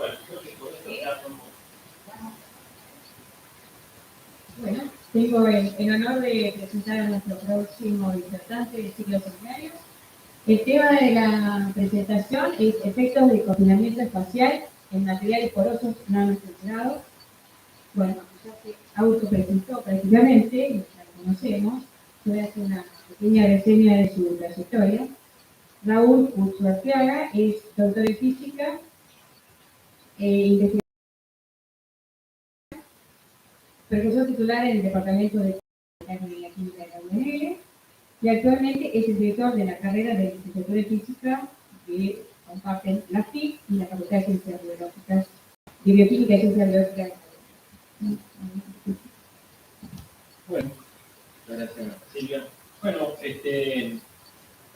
Bueno, creo que con esto ya podemos. Bueno, tengo el honor de presentar a nuestro próximo disertante de ciclos seminarios. El tema de la presentación es efectos de confinamiento espacial en materiales porosos nanoestructurados. Bueno, ya se autopresentó prácticamente, ya lo conocemos. Voy a hacer una pequeña reseña de su trayectoria. Raúl Urzuarteaga es doctor en física, investigador, profesor titular en el Departamento de Química de la UNL, y actualmente es el director de la carrera de licenciatura en física que comparten la FIC y la Facultad de Ciencias Biológicas, de Bioquímica y Ciencias Biológicas. Bueno, gracias Silvia. Bueno,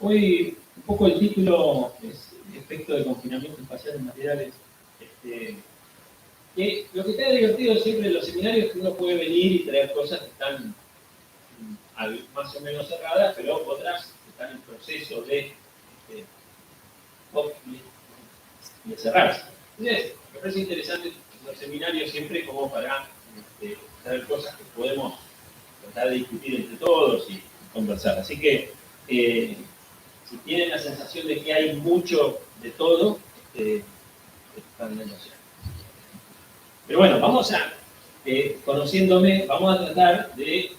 hoy un poco el título es efecto de confinamiento espacial en materiales. Que lo que está divertido siempre en los seminarios es que uno puede venir y traer cosas que están más o menos cerradas, pero otras que están en proceso de cerrarse. Entonces, me parece interesante los seminarios siempre como para traer cosas que podemos tratar de discutir entre todos y conversar. Así que, si tienen la sensación de que hay mucho de todo, están en emoción. Pero bueno, vamos a, conociéndome, vamos a tratar de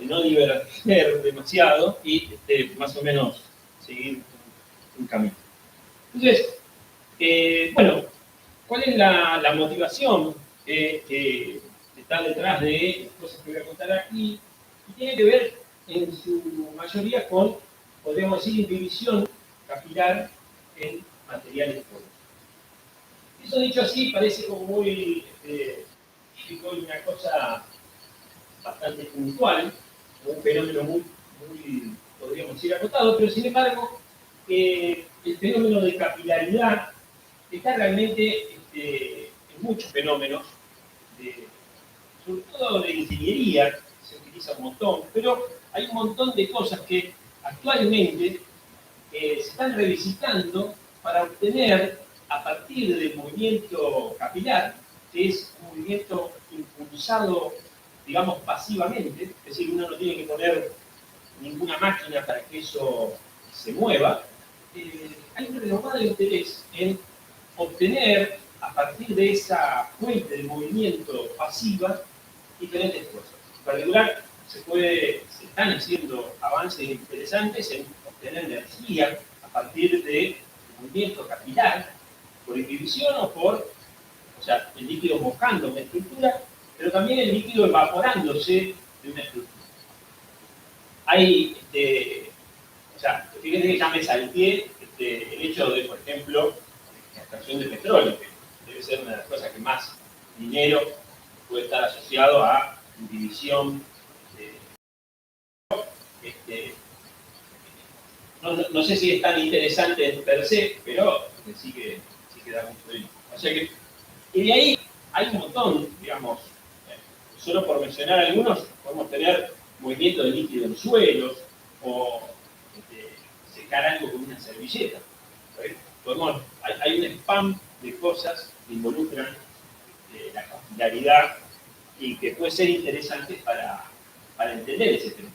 no diverger demasiado y más o menos seguir un camino. Entonces, bueno, ¿cuál es la motivación que está detrás de las cosas que voy a contar aquí? Y tiene que ver en su mayoría con, podríamos decir, inhibición capilar en materiales porosos. Eso dicho así parece como muy una cosa bastante puntual, un fenómeno muy, podríamos decir, acotado, pero sin embargo, el fenómeno de capilaridad está realmente en muchos fenómenos, sobre todo de ingeniería, se utiliza un montón, pero hay un montón de cosas que actualmente se están revisitando para obtener, a partir del movimiento capilar, que es un movimiento impulsado, digamos, pasivamente, es decir, uno no tiene que poner ninguna máquina para que eso se mueva, hay un renovado interés en obtener, a partir de esa fuente de movimiento pasiva, diferentes cosas. En particular, se están haciendo avances interesantes en obtener energía a partir del movimiento capilar, por inhibición o sea, el líquido mojando una estructura, pero también el líquido evaporándose de una estructura. Hay, o sea, fíjense que ya me salté el hecho de, por ejemplo, la extracción de petróleo, que debe ser una de las cosas que más dinero puede estar asociado a inhibición. No sé si es tan interesante per se, pero sí que da mucho dinero. O sea que, y de ahí hay un montón, digamos, solo por mencionar algunos, podemos tener movimiento de líquido en suelos, o secar algo con una servilleta. Hay un spam de cosas que involucran la capilaridad y que puede ser interesante para entender ese tema.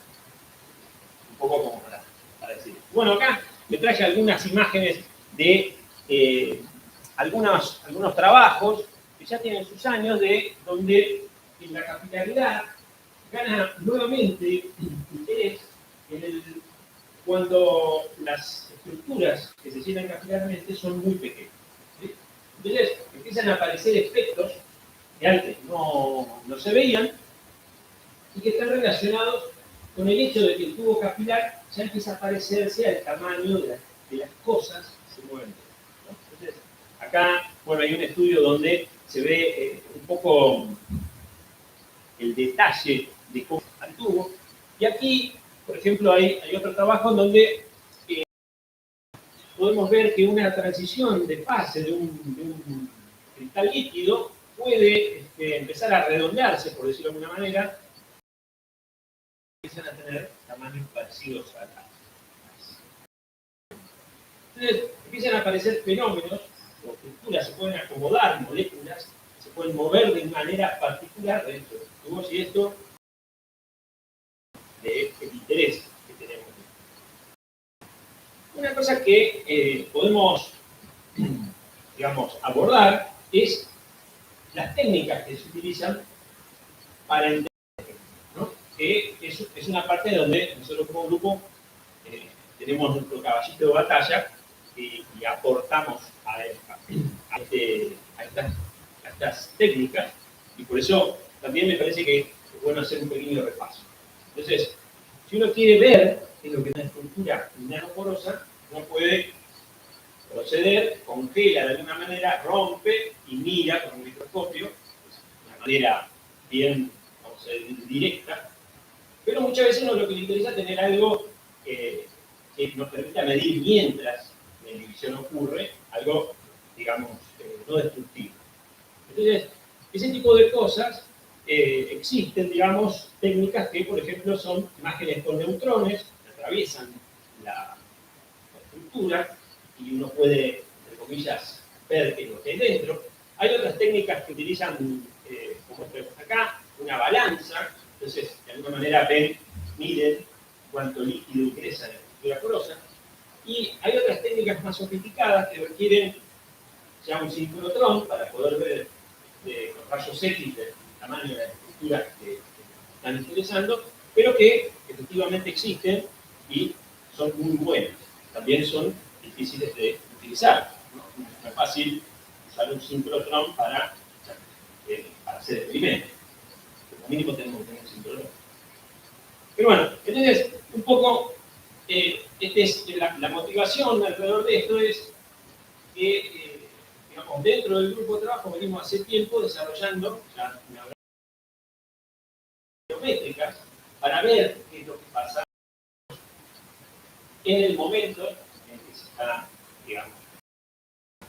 Un poco como para decir. Bueno, acá me traje algunas imágenes de algunos trabajos que ya tienen sus años, donde la capilaridad gana nuevamente interés cuando las estructuras que se llenan capilarmente son muy pequeñas. ¿Sí? Entonces empiezan a aparecer efectos que antes no se veían y que están relacionados con el hecho de que el tubo capilar ya empieza a parecerse al tamaño de las cosas que se mueven. ¿No? Entonces, acá, bueno, hay un estudio donde se ve un poco el detalle de cómo está el tubo. Y aquí, por ejemplo, hay otro trabajo en donde podemos ver que una transición de fase de un cristal líquido puede empezar a redondearse, por decirlo de alguna manera, empiezan a tener tamaños parecidos a las. Entonces empiezan a aparecer fenómenos o estructuras, se pueden acomodar moléculas, se pueden mover de manera particular dentro de los tubos, y esto es el interés que tenemos. Una cosa que podemos, digamos, abordar es las técnicas que se utilizan para entender, ¿no? Que es una parte donde nosotros como grupo tenemos nuestro caballito de batalla y aportamos a estas técnicas, y por eso también me parece que es bueno hacer un pequeño repaso. Entonces, si uno quiere ver qué es lo que es una estructura nanoporosa, uno puede proceder, congela de alguna manera, rompe y mira con un microscopio, de una manera bien, vamos a decir, directa, pero muchas veces uno lo que le interesa es tener algo que nos permita medir mientras la inhibición ocurre, algo, digamos, no destructivo. Entonces, ese tipo de cosas existen, digamos, técnicas que, por ejemplo, son imágenes con neutrones, que atraviesan la estructura y uno puede, entre comillas, ver qué es lo que hay dentro. Hay otras técnicas que utilizan, como vemos acá, una balanza, entonces, de alguna manera miden cuánto líquido ingresa en la estructura porosa. Y hay otras técnicas más sofisticadas que requieren ya un sincrotrón para poder ver los rayos X del tamaño de la estructura que están interesando, pero que efectivamente existen y son muy buenas. También son difíciles de utilizar. No es fácil usar un sincrotrón para hacer experimentos. Como mínimo tenemos que tener un sincrotrón. Pero bueno, entonces, un poco, la motivación alrededor de esto es que, digamos, dentro del grupo de trabajo venimos hace tiempo desarrollando ya una geométricas para ver qué es lo que pasa en el momento en que se está, digamos.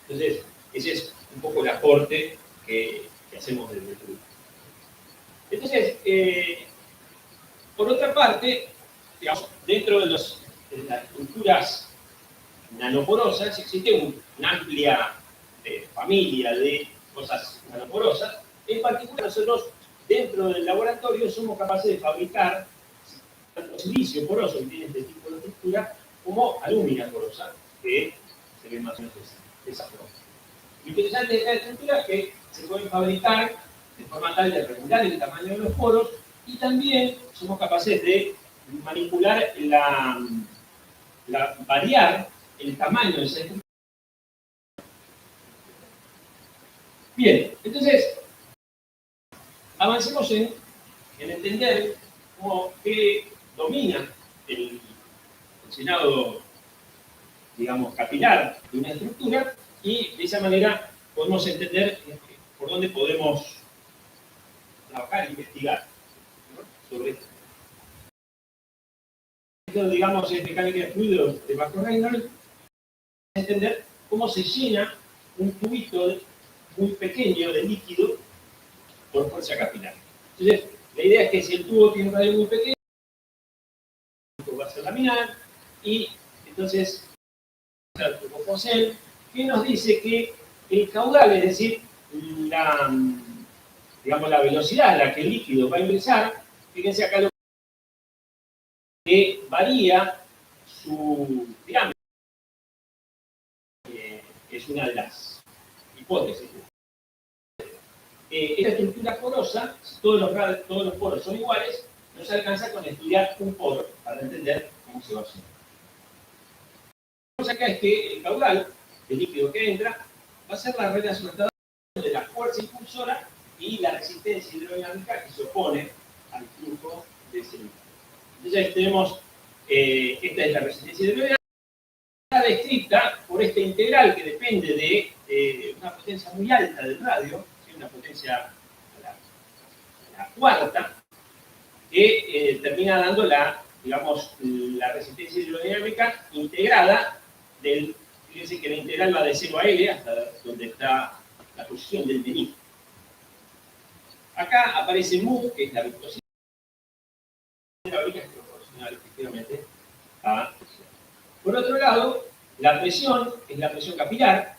Entonces, ese es un poco el aporte que hacemos desde el grupo. Entonces, por otra parte, digamos, dentro de las estructuras nanoporosas existe una amplia familia de cosas nanoporosas. En particular, nosotros dentro del laboratorio somos capaces de fabricar tanto silicio poroso, que tiene este tipo de estructura, como alúmina porosa, que se ve más o menos de esa forma. Lo interesante de esta estructura es que se pueden fabricar de forma tal de regular el tamaño de los poros, y también somos capaces de manipular variar el tamaño de esa estructura. Bien, entonces, avancemos en entender cómo que domina el funcionado, digamos, capilar de una estructura, y de esa manera podemos entender por dónde podemos trabajar e investigar, ¿no?, sobre esto. Esto, digamos, es mecánica de fluidos de bajo Reynolds, entender cómo se llena un tubito muy pequeño de líquido por fuerza capilar. Entonces, la idea es que si el tubo tiene un radio muy pequeño, el tubo va a ser laminar, y entonces el tubo Poisson, que nos dice que el caudal, es decir, digamos, la velocidad a la que el líquido va a ingresar, fíjense acá lo que varía su diámetro. Es una de las hipótesis. Esta estructura porosa, si todos los poros son iguales, no se alcanza con estudiar un poro para entender cómo se va a hacer. Lo que pasa acá es que el caudal del líquido que entra va a ser la relación de la fuerza impulsora y la resistencia hidrodinámica que se opone al flujo de ese líquido. Entonces tenemos, esta es la resistencia hidrodinámica, descrita por esta integral que depende de una potencia muy alta del radio, una potencia la cuarta, que termina dando digamos, la resistencia hidrodinámica integrada fíjense que la integral va de 0 a L hasta donde está la posición del menisco. Acá aparece mu, que es la viscosidad hidráulica, que es proporcional efectivamente a la presión. Por otro lado, la presión es la presión capilar,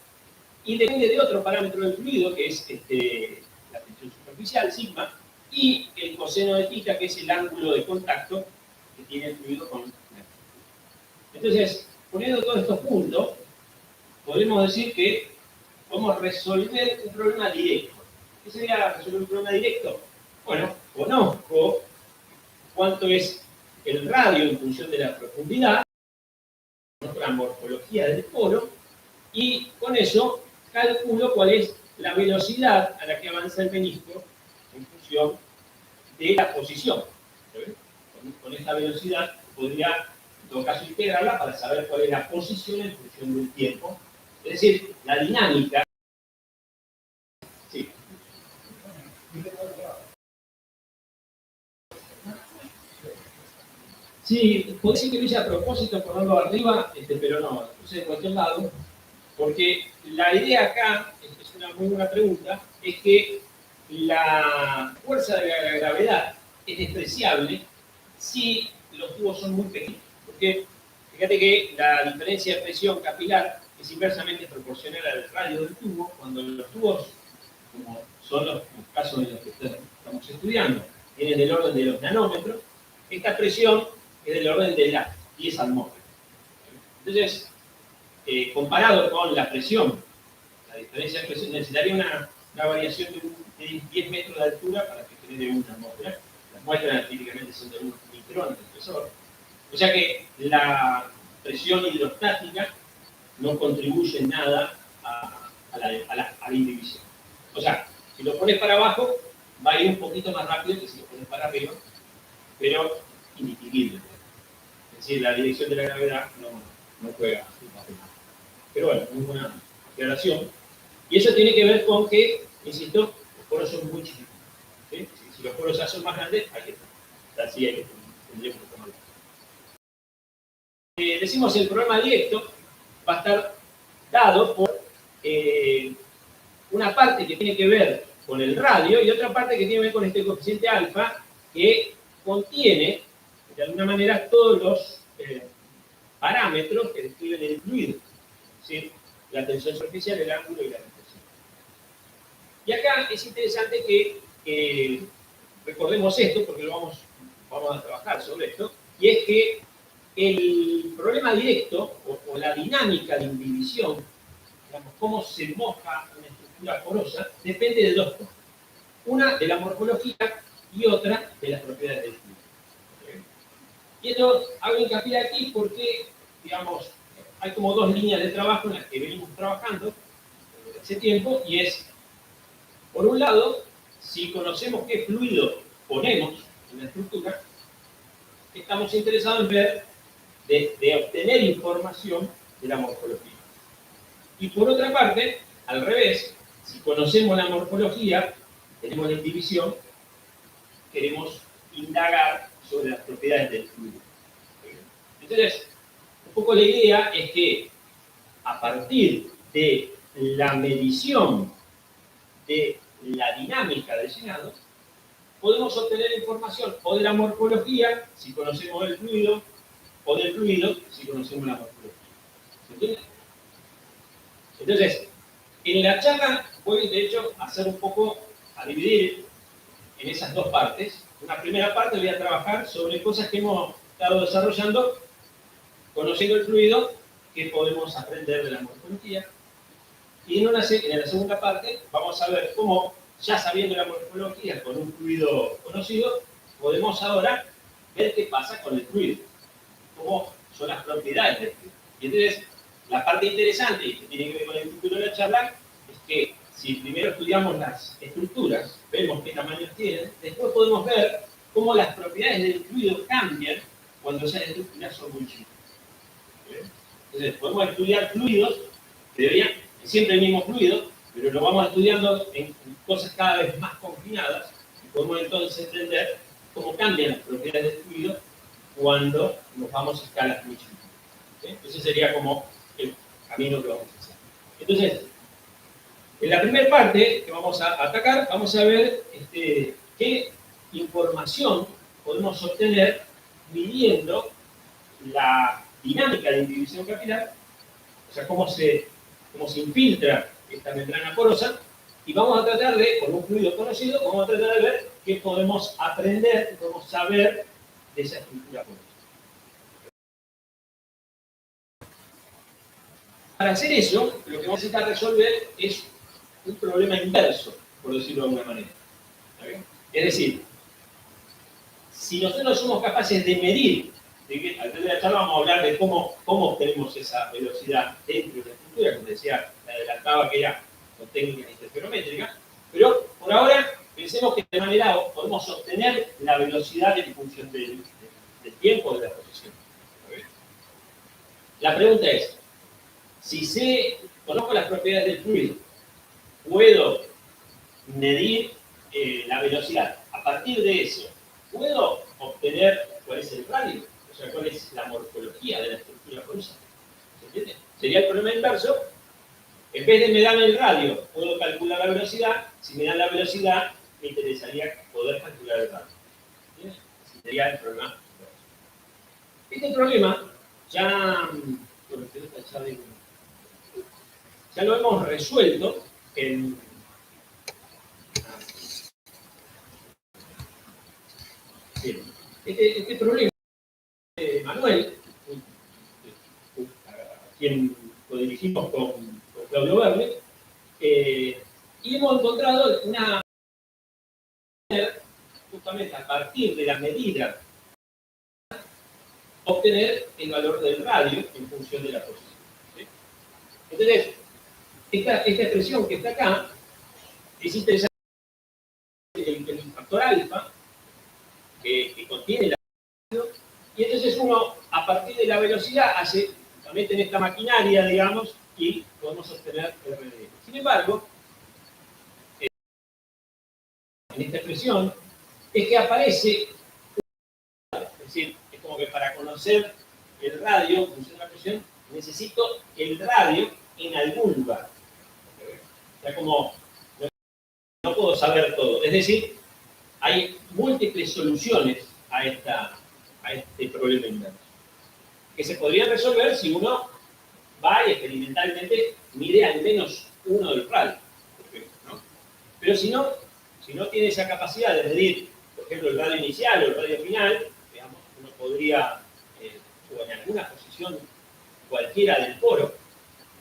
y depende de otro parámetro del fluido, que es la tensión superficial, sigma, y el coseno de θ, que es el ángulo de contacto que tiene el fluido con la estructura. Entonces, poniendo todos estos puntos, podemos decir que podemos resolver un problema directo. ¿Qué sería resolver un problema directo? Bueno, conozco cuánto es el radio en función de la profundidad, conozco la morfología del poro, y con eso calculo cuál es la velocidad a la que avanza el menisco en función de la posición. Con esta velocidad podría, en todo caso, integrarla para saber cuál es la posición en función del tiempo. Es decir, la dinámica. Sí. Sí, puede ser que lo hice a propósito ponerlo arriba, pero no, lo puse de cualquier lado, porque la idea acá, es una muy buena pregunta, es que la fuerza de la gravedad es despreciable si los tubos son muy pequeños. Porque fíjate que la diferencia de presión capilar es inversamente proporcional al radio del tubo. Cuando los tubos, como son los casos en los que estamos estudiando, tienen el orden de los nanómetros, esta presión es del orden de las 10 atmósferas. Entonces, comparado con la presión, la diferencia de presión necesitaría una variación de 10 metros de altura para que genere una atmósfera. Las muestras típicamente son de 1 micrón de espesor. O sea que la presión hidrostática no contribuye en nada a la indivisión. O sea, si lo pones para abajo, va a ir un poquito más rápido que si lo pones para arriba, pero indistinguible. Es decir, la dirección de la gravedad no juega un papel. Pero bueno, muy buena aclaración. Y eso tiene que ver con que, insisto, los poros son muy chiquitos. ¿Sí? Si los poros ya son más grandes, hay que estar. Así tendríamos que tomarlo. Decimos el problema directo va a estar dado por una parte que tiene que ver con el radio y otra parte que tiene que ver con este coeficiente alfa que contiene, de alguna manera, todos los parámetros que describen el fluido. ¿Sí? La tensión superficial, el ángulo y la reflexión. Y acá es interesante que recordemos esto, porque vamos a trabajar sobre esto, y es que el problema directo, o la dinámica de indivisión, digamos, cómo se moja una estructura porosa, depende de dos cosas. Una, de la morfología, y otra, de las propiedades del fluido. Y esto hago hincapié aquí porque, digamos, hay como dos líneas de trabajo en las que venimos trabajando desde hace tiempo, y es, por un lado, si conocemos qué fluido ponemos en la estructura, estamos interesados en ver, de obtener información de la morfología. Y por otra parte, al revés, si conocemos la morfología, tenemos la indivisión, queremos indagar sobre las propiedades del fluido. Entonces, un poco la idea es que a partir de la medición de la dinámica del llenado, podemos obtener información o de la morfología, si conocemos el fluido, o del fluido, si conocemos la morfología. ¿Se entiende? Entonces, en la charla voy, de hecho, a dividir en esas dos partes. En la primera parte voy a trabajar sobre cosas que hemos estado desarrollando, conociendo el fluido, que podemos aprender de la morfología. Y en la segunda parte vamos a ver cómo, ya sabiendo la morfología con un fluido conocido, podemos ahora ver qué pasa con el fluido, cómo son las propiedades del fluido. Y entonces, la parte interesante, que tiene que ver con el título de la charla, es que si primero estudiamos las estructuras, vemos qué tamaños tienen, después podemos ver cómo las propiedades del fluido cambian cuando esas estructuras son muy chicas. Entonces, podemos estudiar fluidos que deberían siempre el mismo fluido, pero lo vamos estudiando en cosas cada vez más confinadas y podemos entonces entender cómo cambian las propiedades del fluido cuando nos vamos a escalas muy chicas. ¿Sí? Ese sería como el camino que vamos a hacer. Entonces, en la primera parte que vamos a atacar, vamos a ver qué información podemos obtener midiendo la dinámica de indivisión capilar, o sea, cómo se infiltra esta membrana porosa y vamos a tratar de, con un fluido conocido, vamos a tratar de ver qué podemos aprender, qué podemos saber de esa estructura porosa. Para hacer eso, lo que vamos a necesitar resolver es un problema inverso, por decirlo de alguna manera. Es decir, si nosotros somos capaces de medir, al final de la charla vamos a hablar de cómo obtenemos esa velocidad dentro de la estructura, como decía, la adelantaba que era con técnicas interferométricas, pero por ahora pensemos que de manera podemos obtener la velocidad en función del tiempo de la posición. La pregunta es, si conozco las propiedades del fluido, puedo medir la velocidad. A partir de eso, ¿puedo obtener cuál es el radio? O sea, cuál es la morfología de la estructura porosa. ¿Se entiende? Sería el problema inverso. En vez de me dan el radio, puedo calcular la velocidad. Si me dan la velocidad, me interesaría poder calcular el radio. ¿Entiendes? Ese sería el problema inverso. Este problema ya lo hemos resuelto en bien. Este problema de Manuel, a quien lo dirigimos con Claudio Verne, y hemos encontrado una justamente a partir de la medida obtener el valor del radio en función de la posición. ¿Sí? Entonces, esta expresión que está acá es interesante. El factor alfa que contiene la velocidad, y entonces uno, a partir de la velocidad, mete en esta maquinaria, digamos, y podemos obtener RDM. Sin embargo, en esta expresión, es que aparece, es decir, es como que para conocer el radio, en función de la presión, necesito el radio en algún lugar. O sea, como no puedo saber todo. Es decir, hay múltiples soluciones a este problema inverso, que se podrían resolver si uno va y experimentalmente mide al menos uno del radio, ¿no? Pero si no tiene esa capacidad de medir, por ejemplo, el radio inicial o el radio final, digamos, uno podría, o en alguna posición cualquiera del poro,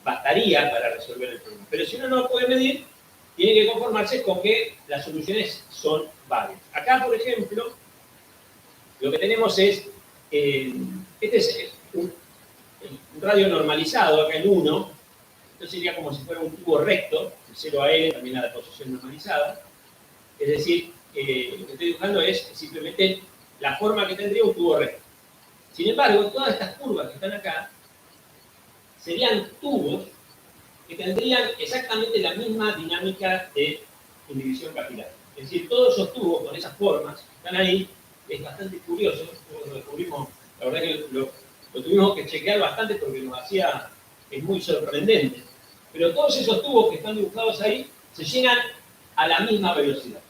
bastaría para resolver el problema. Pero si uno no lo puede medir, tiene que conformarse con que las soluciones son varias. Acá, por ejemplo, lo que tenemos es, este es un radio normalizado, acá en 1, esto sería como si fuera un tubo recto, de 0 a L, también la posición normalizada. Es decir, lo que estoy dibujando es simplemente la forma que tendría un tubo recto. Sin embargo, todas estas curvas que están acá serían tubos que tendrían exactamente la misma dinámica de inhibición capilar. Es decir, todos esos tubos con esas formas que están ahí, es bastante curioso, lo descubrimos, la verdad que lo tuvimos que chequear bastante porque es muy sorprendente. Pero todos esos tubos que están dibujados ahí se llenan a la misma velocidad.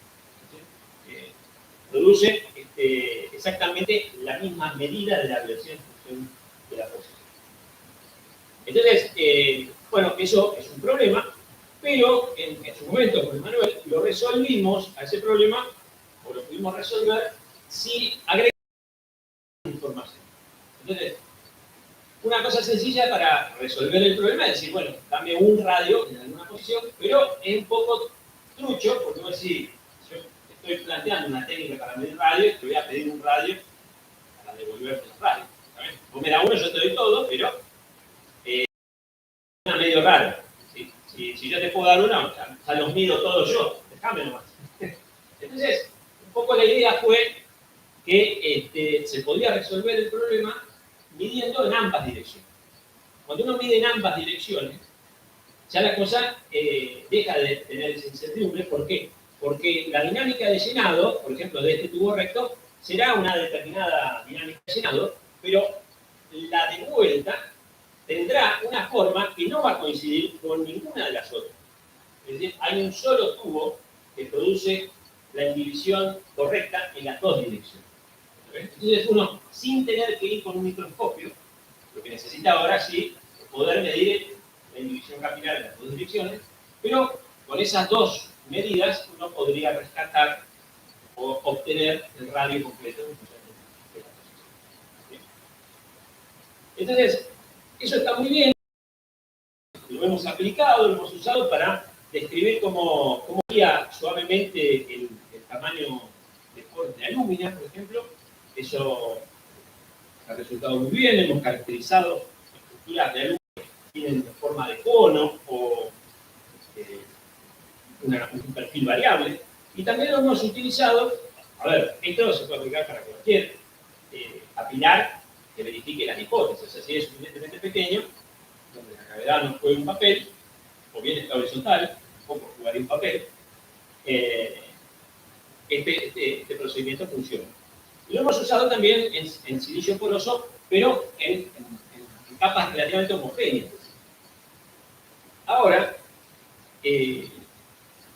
Producen exactamente la misma medida de la velocidad en función de la posición. Entonces, bueno, eso es un problema, pero en su momento con Manuel lo resolvimos a ese problema, o lo pudimos resolver, si agregamos información. Entonces, una cosa sencilla para resolver el problema es decir, bueno, dame un radio en alguna posición, pero es un poco trucho, porque voy a decir, yo estoy planteando una técnica para medir radio, te voy a pedir un radio para devolverte el radio. ¿Sabes? Vos me das uno, yo te doy todo, pero es medio raro. Si yo te puedo dar una, ya los mido todos yo, déjame nomás. Entonces, un poco la idea fue que se podía resolver el problema midiendo en ambas direcciones. Cuando uno mide en ambas direcciones, ya la cosa deja de tener esa incertidumbre. ¿Por qué? Porque la dinámica de llenado, por ejemplo, de este tubo recto, será una determinada dinámica de llenado, pero la de vuelta tendrá una forma que no va a coincidir con ninguna de las otras. Es decir, hay un solo tubo que produce la inhibición correcta en las dos direcciones. Entonces uno, sin tener que ir con un microscopio, lo que necesita ahora sí es poder medir la inhibición capilar en las dos direcciones Pero con esas dos medidas uno podría rescatar o obtener el radio completo de la posición. ¿Sí? Entonces, eso está muy bien, lo hemos aplicado, lo hemos usado para describir cómo varía suavemente el tamaño de poros de alúmina, por ejemplo. Eso ha resultado muy bien, hemos caracterizado estructuras de alúmina que tienen forma de cono o un perfil variable. Y también lo hemos utilizado, a ver, esto se puede aplicar para cualquier capilar que verifique las hipótesis. O sea, si es suficientemente pequeño, donde la gravedad no juega un papel, o bien está horizontal, tampoco jugaría un papel, este procedimiento funciona. Y lo hemos usado también en silicio poroso, pero en capas relativamente homogéneas. Ahora,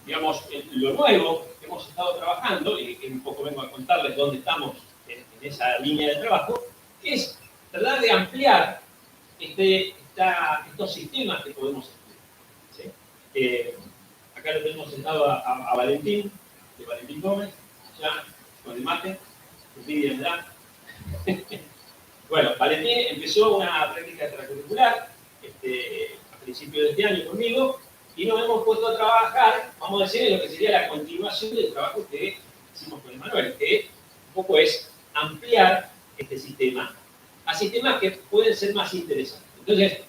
digamos, lo nuevo que hemos estado trabajando, y que un poco vengo a contarles dónde estamos en esa línea de trabajo, es tratar de ampliar estos sistemas que podemos estudiar. ¿Sí? Acá lo tenemos sentado a Valentín, de Valentín Gómez, ya con el mate, envidia me da. Bueno, Valentín empezó una práctica extracurricular a principios de este año conmigo, y nos hemos puesto a trabajar, vamos a decir, en lo que sería la continuación del trabajo que hicimos con Emanuel, que un poco es ampliar este sistema a sistemas que pueden ser más interesantes. Entonces,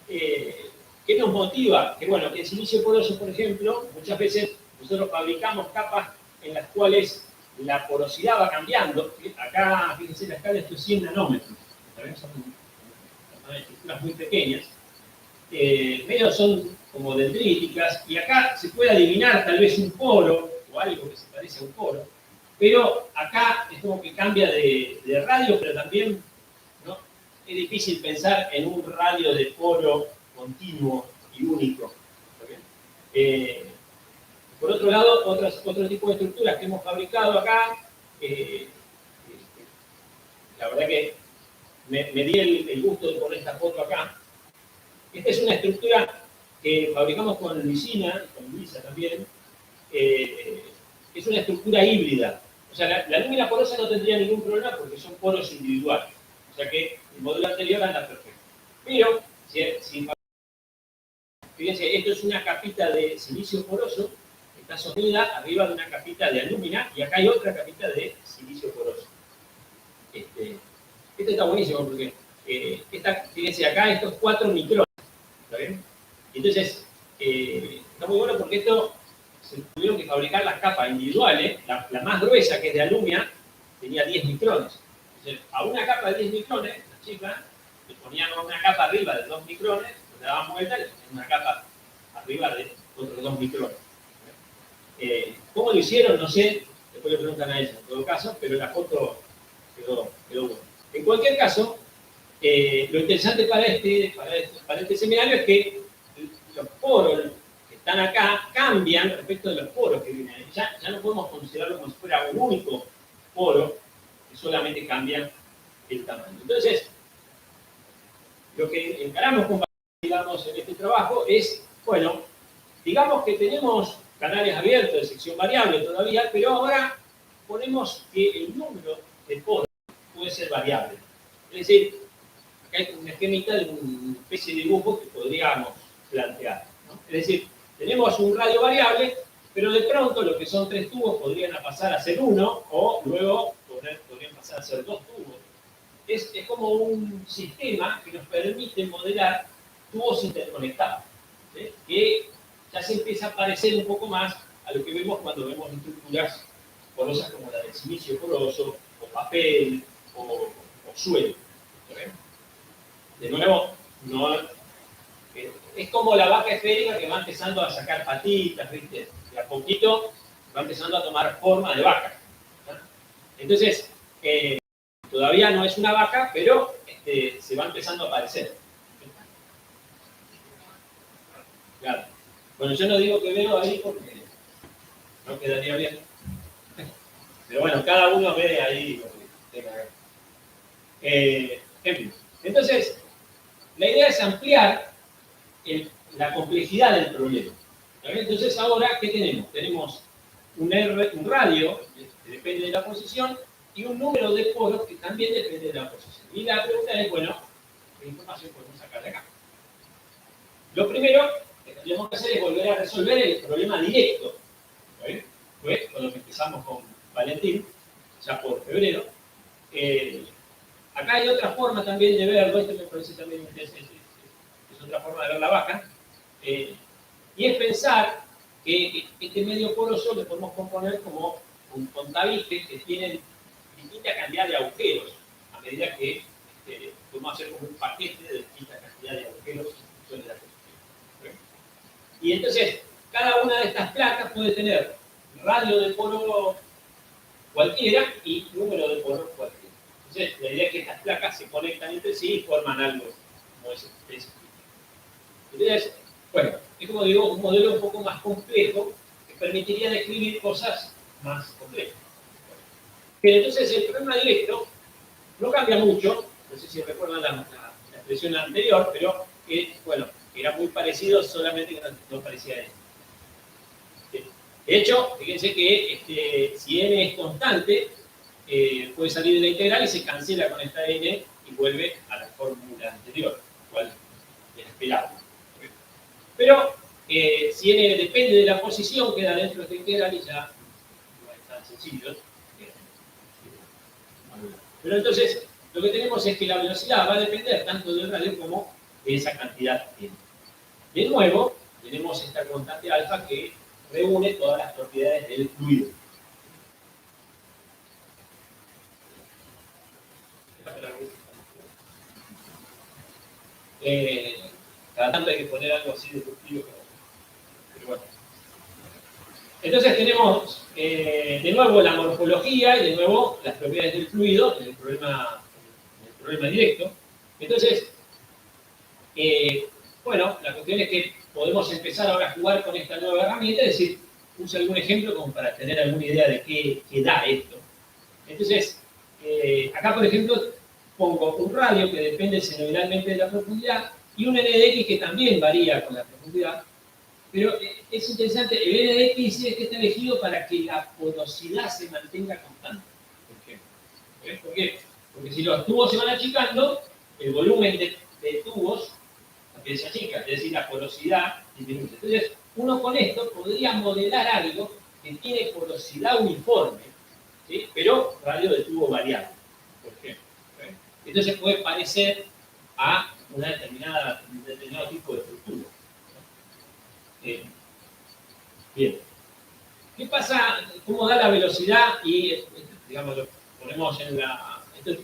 ¿qué nos motiva? Que bueno, que en silicio poroso, por ejemplo, muchas veces nosotros fabricamos capas en las cuales la porosidad va cambiando. Acá, fíjense, la escala es de 100 nanómetros. Son estructuras muy pequeñas. Medio son como dendríticas, y acá se puede adivinar tal vez un poro, o algo que se parece a un poro, pero acá es como que cambia de radio, pero también, ¿no?, es difícil pensar en un radio de poro continuo y único. Por otro lado, otro tipo de estructuras que hemos fabricado acá, la verdad que me di el gusto de poner esta foto acá. Esta es una estructura que fabricamos con Luisina, con Luisa también. Es una estructura híbrida. O sea, la alúmina porosa no tendría ningún problema porque son poros individuales. O sea que el modelo anterior anda perfecto. Pero, fíjense, esto es una capita de silicio poroso que está sostenida arriba de una capita de alúmina, y acá hay otra capita de silicio poroso. Este está buenísimo porque, fíjense, acá estos 4 micrones. ¿Está bien? Entonces, está muy bueno porque esto se tuvieron que fabricar las capas individuales. La más gruesa, que es de alúmina, tenía 10 micrones. Entonces, a una capa de 10 micrones, la chica, le ponían una capa arriba de 2 micrones, le daban vuelta y le ponían una capa arriba de otros 2 micrones. ¿Cómo lo hicieron? No sé, después le preguntan a ella en todo caso, pero la foto quedó buena. En cualquier caso, lo interesante para este seminario es que los poros que están acá cambian respecto de los poros que vienen ahí. Ya no podemos considerarlo como si fuera un único poro que solamente cambia el tamaño. Entonces, lo que encaramos con, digamos, en este trabajo es, bueno, digamos que tenemos canales abiertos de sección variable todavía, pero ahora ponemos que el número de poros puede ser variable. Es decir, acá hay un esquemita de una especie de dibujo que podríamos plantear, ¿no? Es decir, tenemos un radio variable, pero de pronto lo que son 3 tubos podrían pasar a ser 1, o luego podrían pasar a ser 2 tubos. Es como un sistema que nos permite modelar tubos interconectados, ¿sí?, que ya se empieza a parecer un poco más a lo que vemos cuando vemos estructuras porosas como la del silicio poroso, o papel, o suelo. ¿Sí? De nuevo, no, es como la vaca esférica que va empezando a sacar patitas, ¿viste? De a poquito va empezando a tomar forma de vaca. ¿Sí? Entonces, todavía no es una vaca, pero se va empezando a parecer. Claro. Bueno, yo no digo que veo ahí porque no quedaría bien. Pero bueno, cada uno ve ahí lo que tenga que ver. En fin. Entonces, la idea es ampliar la complejidad del problema. Entonces ahora, ¿qué tenemos? Tenemos un radio, que depende de la posición, y un número de poros que también depende de la posición. Y la pregunta es, bueno, ¿qué información podemos sacar de acá? Lo primero que tendríamos que hacer es volver a resolver el problema directo. ¿Ven? Fue con lo que empezamos con Valentín, ya por febrero. Acá hay otra forma también de verlo, esto me parece también es otra forma de ver la vaca, y es pensar que este medio poroso lo podemos componer como con tabiques que tienen distinta cantidad de agujeros, a medida que podemos hacer como un paquete de distinta cantidad de agujeros en función de la posición. Y entonces, cada una de estas placas puede tener radio de poro cualquiera y número de poros cualquiera. Entonces, la idea es que estas placas se conectan entre sí y forman algo como ese. Entonces, bueno, es como digo, un modelo un poco más complejo que permitiría describir cosas más complejas. Pero entonces el problema directo no cambia mucho, no sé si recuerdan la expresión anterior, pero bueno, era muy parecido, solamente que no parecía esto. De hecho, fíjense que si n es constante, puede salir de la integral y se cancela con esta n y vuelve a la fórmula anterior, lo cual es esperable. Pero si n depende de la posición, queda dentro de esta integral y ya no es tan sencillo. Pero entonces, lo que tenemos es que la velocidad va a depender tanto del radio como de esa cantidad n. De nuevo, tenemos esta constante alfa que reúne todas las propiedades del fluido. Cada tanto hay que poner algo así de fluido, pero bueno. Entonces tenemos de nuevo la morfología y de nuevo las propiedades del fluido en el problema directo. Entonces, bueno, la cuestión es que podemos empezar ahora a jugar con esta nueva herramienta, es decir, puse algún ejemplo como para tener alguna idea de qué da esto. Entonces, acá por ejemplo, pongo un radio que depende senoidalmente de la profundidad y un n de x que también varía con la profundidad. Pero es interesante, el n de x es que está elegido para que la porosidad se mantenga constante. ¿Por qué? Porque si los tubos se van achicando, el volumen de tubos también se achica, es decir, la porosidad disminuye. Entonces, uno con esto podría modelar algo que tiene porosidad uniforme, ¿sí? Pero radio de tubo variable. ¿Por qué? Entonces puede parecer a un determinado tipo de estructura. Bien. ¿Qué pasa? ¿Cómo da la velocidad? Y, digamos, lo ponemos en la... Esto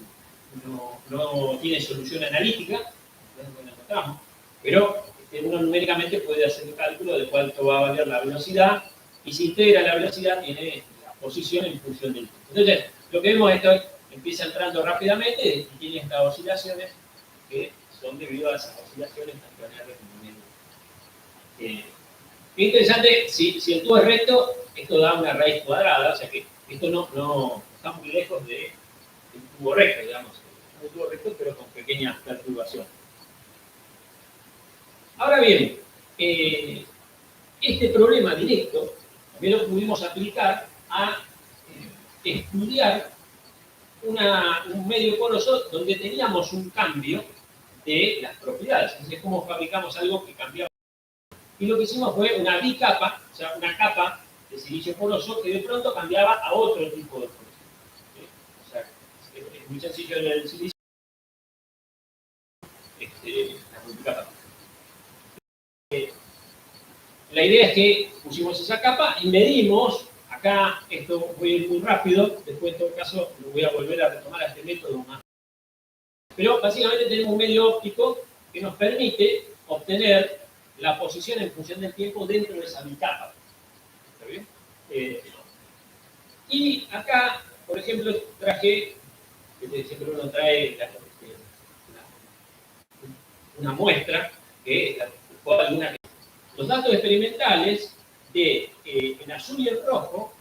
no tiene solución analítica, no lo encontramos, pero uno numéricamente puede hacer el cálculo de cuánto va a valer la velocidad, y si integra la velocidad, tiene la posición en función del tiempo. Entonces, lo que vemos es que empieza entrando rápidamente y tiene estas oscilaciones que son debido a esas oscilaciones tanto en R como en L. Es interesante, si el tubo es recto, esto da una raíz cuadrada, o sea que esto no está muy lejos de un tubo recto, digamos. Un tubo recto, pero con pequeñas perturbaciones. Ahora bien, este problema directo también lo pudimos aplicar a estudiar un medio poroso donde teníamos un cambio de las propiedades. Entonces, cómo fabricamos algo que cambiaba. Y lo que hicimos fue una bicapa, o sea, una capa de silicio poroso que de pronto cambiaba a otro tipo de poroso. ¿Sí? O sea, es muy sencillo el silicio. La multicapa. La idea es que pusimos esa capa y medimos. Acá esto voy a ir muy rápido, después en todo caso lo voy a volver a retomar a este método más. Pero básicamente tenemos un medio óptico que nos permite obtener la posición en función del tiempo dentro de esa bicapa. ¿Está bien? Y acá, por ejemplo, traje, siempre uno trae una muestra que los datos experimentales en azul y en rojo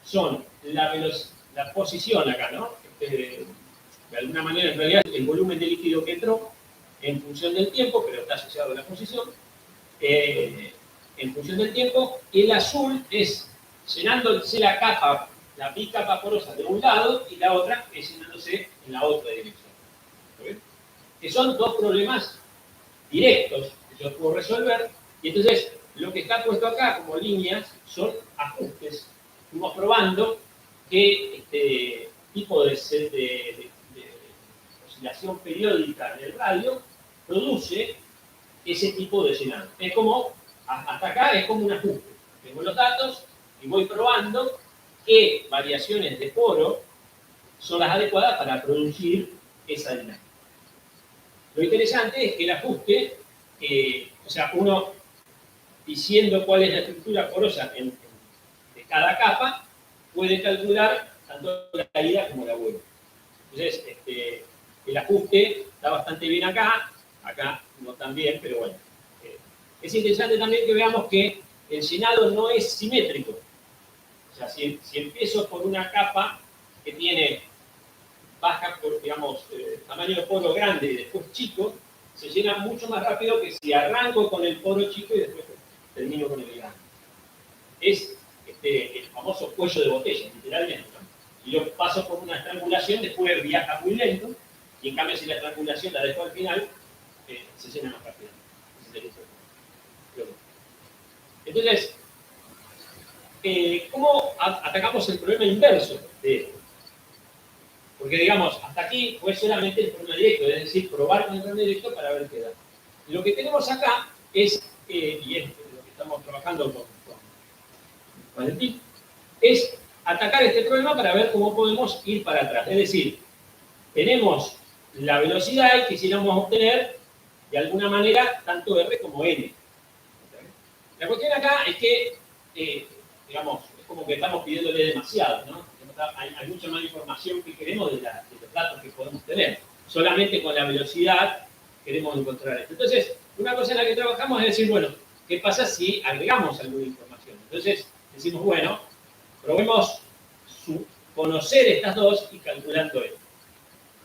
son la posición acá, ¿no? De alguna manera, en realidad, el volumen de líquido que entró en función del tiempo, pero está asociado a la posición. en función del tiempo. El azul es llenándose la capa, la bicapa porosa de un lado y la otra es llenándose en la otra dirección. ¿Okay? Que son dos problemas directos que yo puedo resolver. Y entonces lo que está puesto acá como líneas son ajustes. Fuimos probando que este tipo de oscilación periódica del radio produce ese tipo de llenado. Es como, hasta acá es como un ajuste. Tengo los datos y voy probando qué variaciones de poro son las adecuadas para producir esa dinámica. Lo interesante es que el ajuste, o sea, uno diciendo cuál es la estructura porosa de cada capa, puede calcular tanto la ida como la vuelta. Entonces, el ajuste está bastante bien acá no tan bien, pero bueno. Es interesante también que veamos que el llenado no es simétrico. O sea, si empiezo por una capa que tiene baja, digamos, tamaño de poro grande y después chico, se llena mucho más rápido que si arranco con el poro chico y después termino con el grande. Es el famoso cuello de botella, literalmente. Si yo paso por una estrangulación, después viaja muy lento, y en cambio si la estrangulación la dejo al final, se llena más rápido. Entonces, ¿cómo atacamos el problema inverso de esto? Porque, digamos, hasta aquí fue solamente el problema directo, es decir, probar con el problema directo para ver qué da. Lo que tenemos acá es, y es lo que estamos trabajando con Valentín, es atacar este problema para ver cómo podemos ir para atrás. Es decir, tenemos la velocidad y quisiéramos obtener, de alguna manera, tanto R como N. La cuestión acá es que, digamos, es como que estamos pidiéndole demasiado, ¿no? Hay mucha más información que queremos de los datos que podemos tener. Solamente con la velocidad queremos encontrar esto. Entonces, una cosa en la que trabajamos es decir, bueno, ¿qué pasa si agregamos alguna información? Entonces, decimos, bueno, probemos conocer estas dos y calculando esto.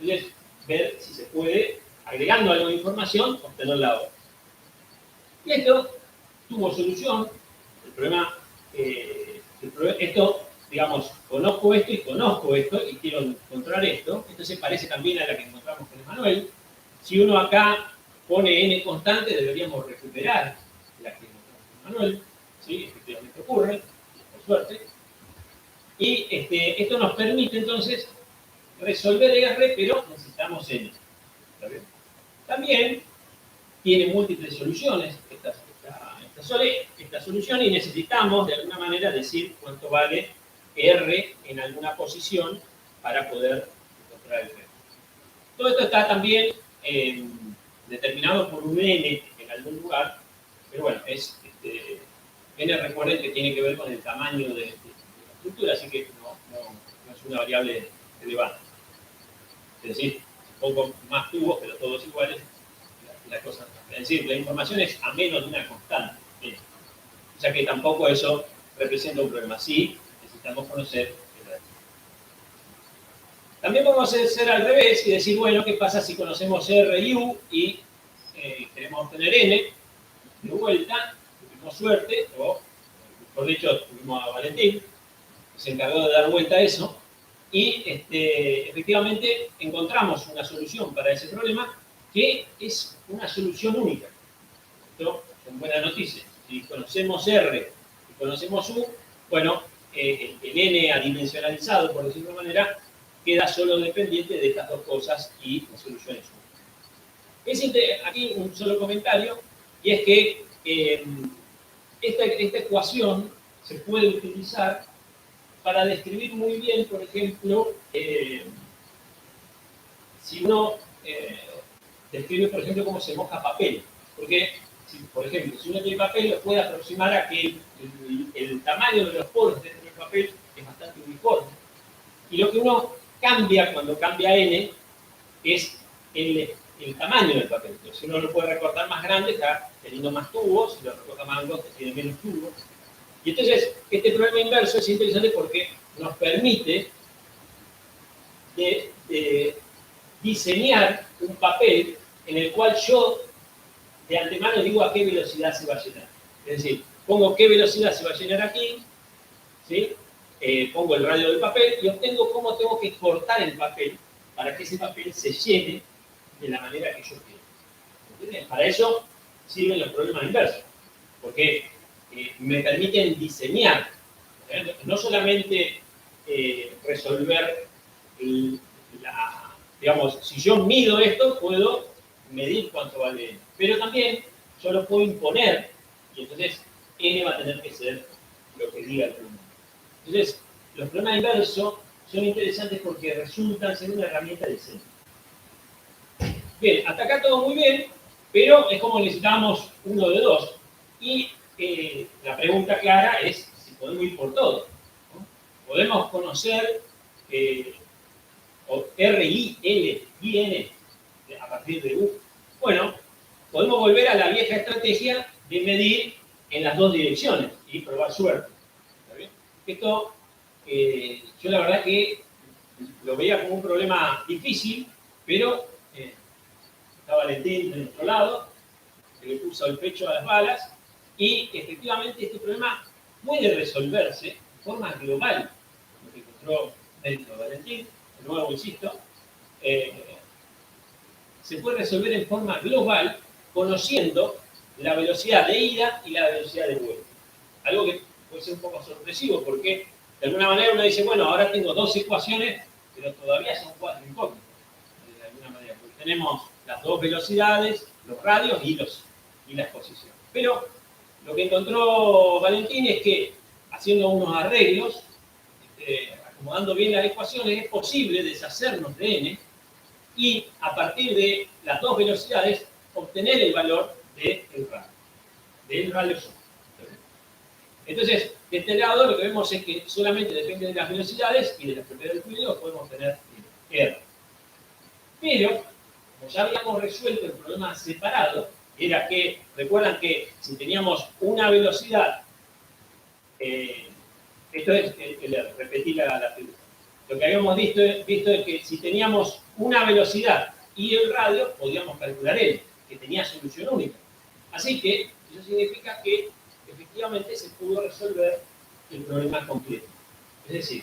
Entonces, ver si se puede, agregando algo de información, obtener la otra. Y esto tuvo solución. El problema, esto, digamos, conozco esto y quiero encontrar esto. Esto se parece también a la que encontramos con Emanuel. Si uno acá pone n constante, deberíamos recuperar la que encontramos con Emanuel. ¿Sí? Efectivamente ocurre, por suerte. Y esto nos permite entonces resolver R, pero necesitamos n. ¿Está bien? También tiene múltiples soluciones esta solución y necesitamos de alguna manera decir cuánto vale R en alguna posición para poder encontrar el R. Todo esto está también determinado por un n en algún lugar, pero bueno, n recuerden que tiene que ver con el tamaño de la estructura, así que no es una variable relevante. Es decir, un poco más tubos, pero todos iguales, la cosa. Es decir, la información es a menos de una constante. O sea que tampoco eso representa un problema. Sí, necesitamos conocer el dato. También podemos hacer al revés y decir, bueno, ¿qué pasa si conocemos R y U y queremos obtener N? De vuelta, tuvimos suerte, o por dicho, tuvimos a Valentín, que se encargó de dar vuelta a eso, y efectivamente encontramos una solución para ese problema que es una solución única. Esto es buena noticia. Si conocemos R y conocemos U, bueno, el N adimensionalizado, por decirlo de alguna manera, queda solo dependiente de estas dos cosas y la solución es única. Aquí un solo comentario, y es que esta ecuación se puede utilizar para describir muy bien, por ejemplo, si uno describe, por ejemplo, cómo se moja papel. Porque, por ejemplo, si uno tiene papel, lo puede aproximar a que el tamaño de los poros dentro del papel es bastante uniforme. Y lo que uno cambia cuando cambia N es el tamaño del papel. Entonces, si uno lo puede recortar más grande, está teniendo más tubos. Si lo recorta más angosto, tiene menos tubos. Y entonces, este problema inverso es interesante porque nos permite diseñar un papel en el cual yo de antemano digo a qué velocidad se va a llenar. Es decir, pongo qué velocidad se va a llenar aquí, ¿sí? Pongo el radio del papel y obtengo cómo tengo que cortar el papel para que ese papel se llene de la manera que yo quiero. ¿Entienden? Para eso sirven los problemas inversos, porque me permiten diseñar, no solamente resolver digamos, si yo mido esto, puedo medir cuánto vale, pero también yo lo puedo imponer, y entonces n va a tener que ser lo que diga el problema. Entonces, los problemas inversos son interesantes porque resultan ser una herramienta de diseño. Bien, hasta acá todo muy bien, pero es como necesitamos uno de dos. Y la pregunta clara es si podemos ir por todo, ¿no? Podemos conocer R, I, L, I, N a partir de U. Bueno, podemos volver a la vieja estrategia de medir en las dos direcciones y probar suerte. ¿Está bien? Esto, yo la verdad que lo veía como un problema difícil, pero está Valentín de nuestro lado, que le puso el pecho a las balas, y efectivamente este problema puede resolverse de forma global, lo que encontró dentro de Valentín, de nuevo insisto, se puede resolver en forma global conociendo la velocidad de ida y la velocidad de vuelta. Algo que puede ser un poco sorpresivo porque de alguna manera uno dice, bueno, ahora tengo dos ecuaciones, pero todavía son cuatro incógnitas, de alguna manera, porque tenemos las dos velocidades, los radios y las posiciones. Pero lo que encontró Valentín es que haciendo unos arreglos, acomodando bien las ecuaciones, es posible deshacernos de n y a partir de las dos velocidades obtener el valor del radio suma. Entonces, de este lado lo que vemos es que solamente depende de las velocidades y de las propiedades del fluido podemos obtener R. Pero, como ya habíamos resuelto el problema separado, era que, recuerdan que si teníamos una velocidad, esto es, repetir la figura. Lo que habíamos visto es que si teníamos una velocidad y el radio, podíamos calcular L, que tenía solución única. Así que eso significa que efectivamente se pudo resolver el problema completo. Es decir,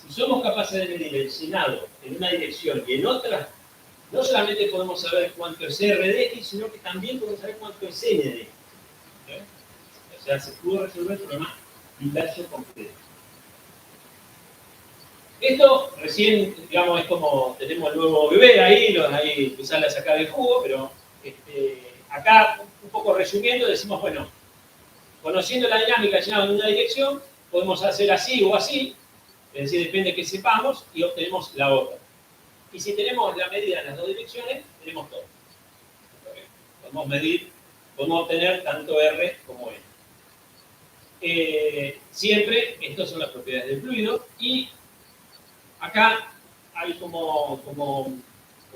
si somos capaces de medir el llenado en una dirección y en otra, no solamente podemos saber cuánto es R de X, sino que también podemos saber cuánto es N de X. O sea, se pudo resolver el problema inverso completo. Esto recién, digamos, es como tenemos el nuevo bebé ahí empezarle a sacar el jugo, pero acá, un poco resumiendo, decimos, bueno, conociendo la dinámica llenada en una dirección, podemos hacer así o así, es decir, depende de que sepamos, y obtenemos la otra. Y si tenemos la medida en las dos direcciones, tenemos todo. Podemos medir, podemos obtener tanto R como N. Siempre, estas son las propiedades del fluido, y acá hay como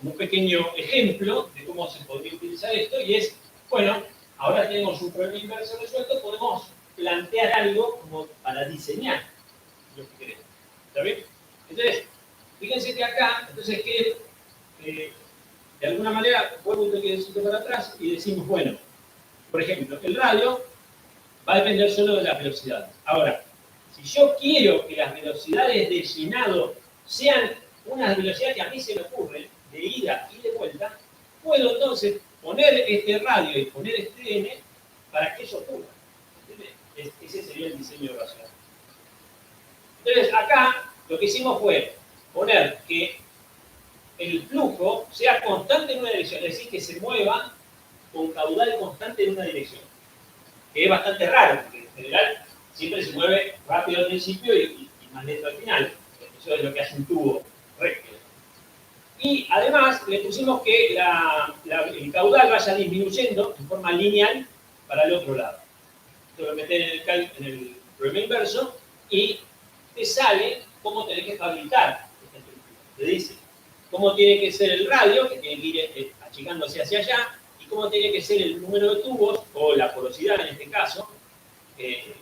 un pequeño ejemplo de cómo se podría utilizar esto, y es, bueno, ahora tenemos un problema inverso resuelto, podemos plantear algo como para diseñar lo que queremos. ¿Está bien? Entonces, fíjense que acá, entonces, que de alguna manera, vuelvo un poquito para atrás y decimos, bueno, por ejemplo, el radio va a depender solo de las velocidades. Ahora, si yo quiero que las velocidades de llenado sean unas velocidades que a mí se me ocurren, de ida y de vuelta, puedo entonces poner este radio y poner este n para que eso ocurra. ¿Entiendes? Ese sería el diseño racional. Entonces, acá lo que hicimos fue poner que el flujo sea constante en una dirección, es decir, que se mueva con caudal constante en una dirección, que es bastante raro, porque en general siempre se mueve rápido al principio y más lento al final. Eso es lo que hace un tubo recto. Y además le pusimos que el caudal vaya disminuyendo en forma lineal para el otro lado. Esto lo meten en el problema inverso y te sale cómo tenés que fabricar esta estructura. Te dice cómo tiene que ser el radio, que tiene que ir achicándose hacia allá, y cómo tiene que ser el número de tubos, o la porosidad en este caso, que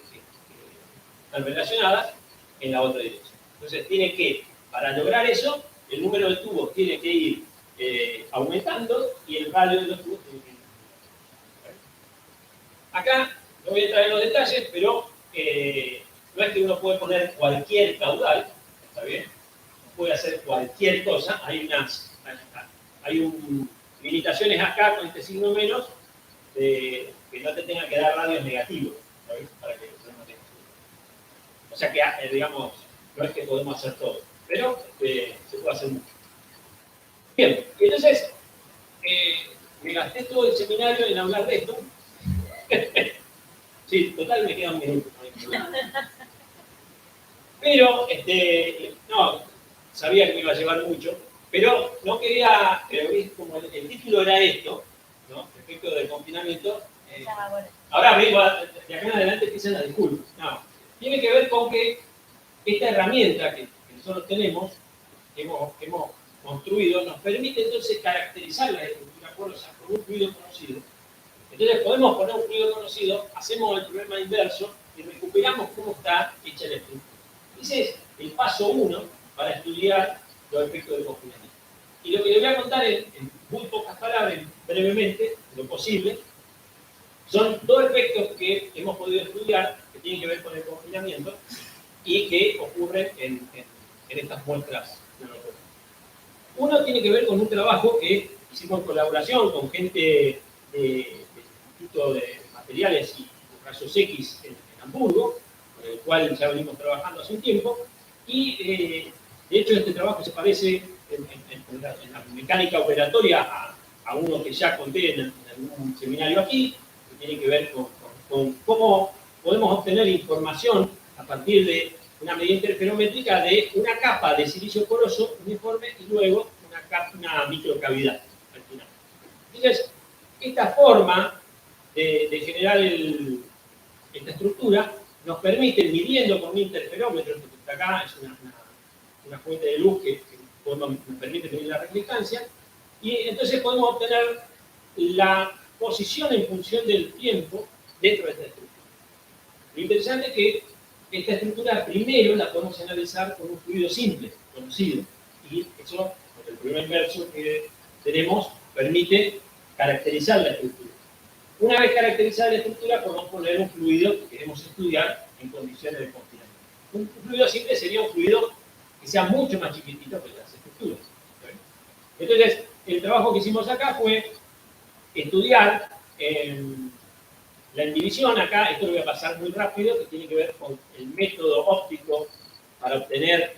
están relacionadas en la otra dirección. Entonces tiene que, para lograr eso, el número de tubos tiene que ir aumentando y el radio de los tubos tiene que ir aumentando. Acá No voy a entrar en los detalles, pero no es que uno puede poner cualquier caudal, ¿está bien? Puede hacer cualquier cosa. Hay limitaciones acá con este signo menos de que no te tenga que dar radios negativos, ¿sabes? Para que el problema tenga. O sea que, digamos, no es que podemos hacer todo, pero se puede hacer mucho. Bien, entonces, me gasté todo el seminario en hablar de esto. Sí, total me queda un minuto. Pero, no, sabía que me iba a llevar mucho, pero no quería, como el título era esto, ¿no? Respecto del confinamiento. Ahora vengo, de acá en adelante empiezan las disculpas. No, tiene que ver con que esta herramienta que nosotros tenemos, que hemos construido, nos permite entonces caracterizar la estructura porosa con un fluido conocido. Entonces podemos poner un fluido conocido, hacemos el problema inverso y recuperamos cómo está hecha la estructura. Ese es el paso 1 para estudiar los efectos del confinamiento. Y lo que les voy a contar en muy pocas palabras, brevemente, lo posible, son dos efectos que hemos podido estudiar que tienen que ver con el confinamiento y que ocurren en estas muestras. Uno tiene que ver con un trabajo que hicimos en colaboración con gente del Instituto de Materiales y Rayos X en Hamburgo, con el cual ya venimos trabajando hace un tiempo, y de hecho este trabajo se parece en la mecánica operatoria a uno que ya conté en algún seminario aquí, que tiene que ver con cómo podemos obtener información a partir de una medida interferométrica de una capa de silicio poroso uniforme y luego una microcavidad al final. Entonces, esta forma de generar esta estructura nos permite, midiendo con un interferómetro, que está acá, es una fuente de luz que nos permite medir la reflectancia, y entonces podemos obtener la posición en función del tiempo dentro de esta estructura. Lo interesante es que esta estructura primero la podemos analizar con un fluido simple, conocido, y eso, con el problema inverso que tenemos, permite caracterizar la estructura. Una vez caracterizada la estructura, podemos poner un fluido que queremos estudiar en condiciones de confinamiento. Un fluido simple sería un fluido que sea mucho más chiquitito que las estructuras. Entonces, el trabajo que hicimos acá fue estudiar la indivisión. Acá, esto lo voy a pasar muy rápido, que tiene que ver con el método óptico para obtener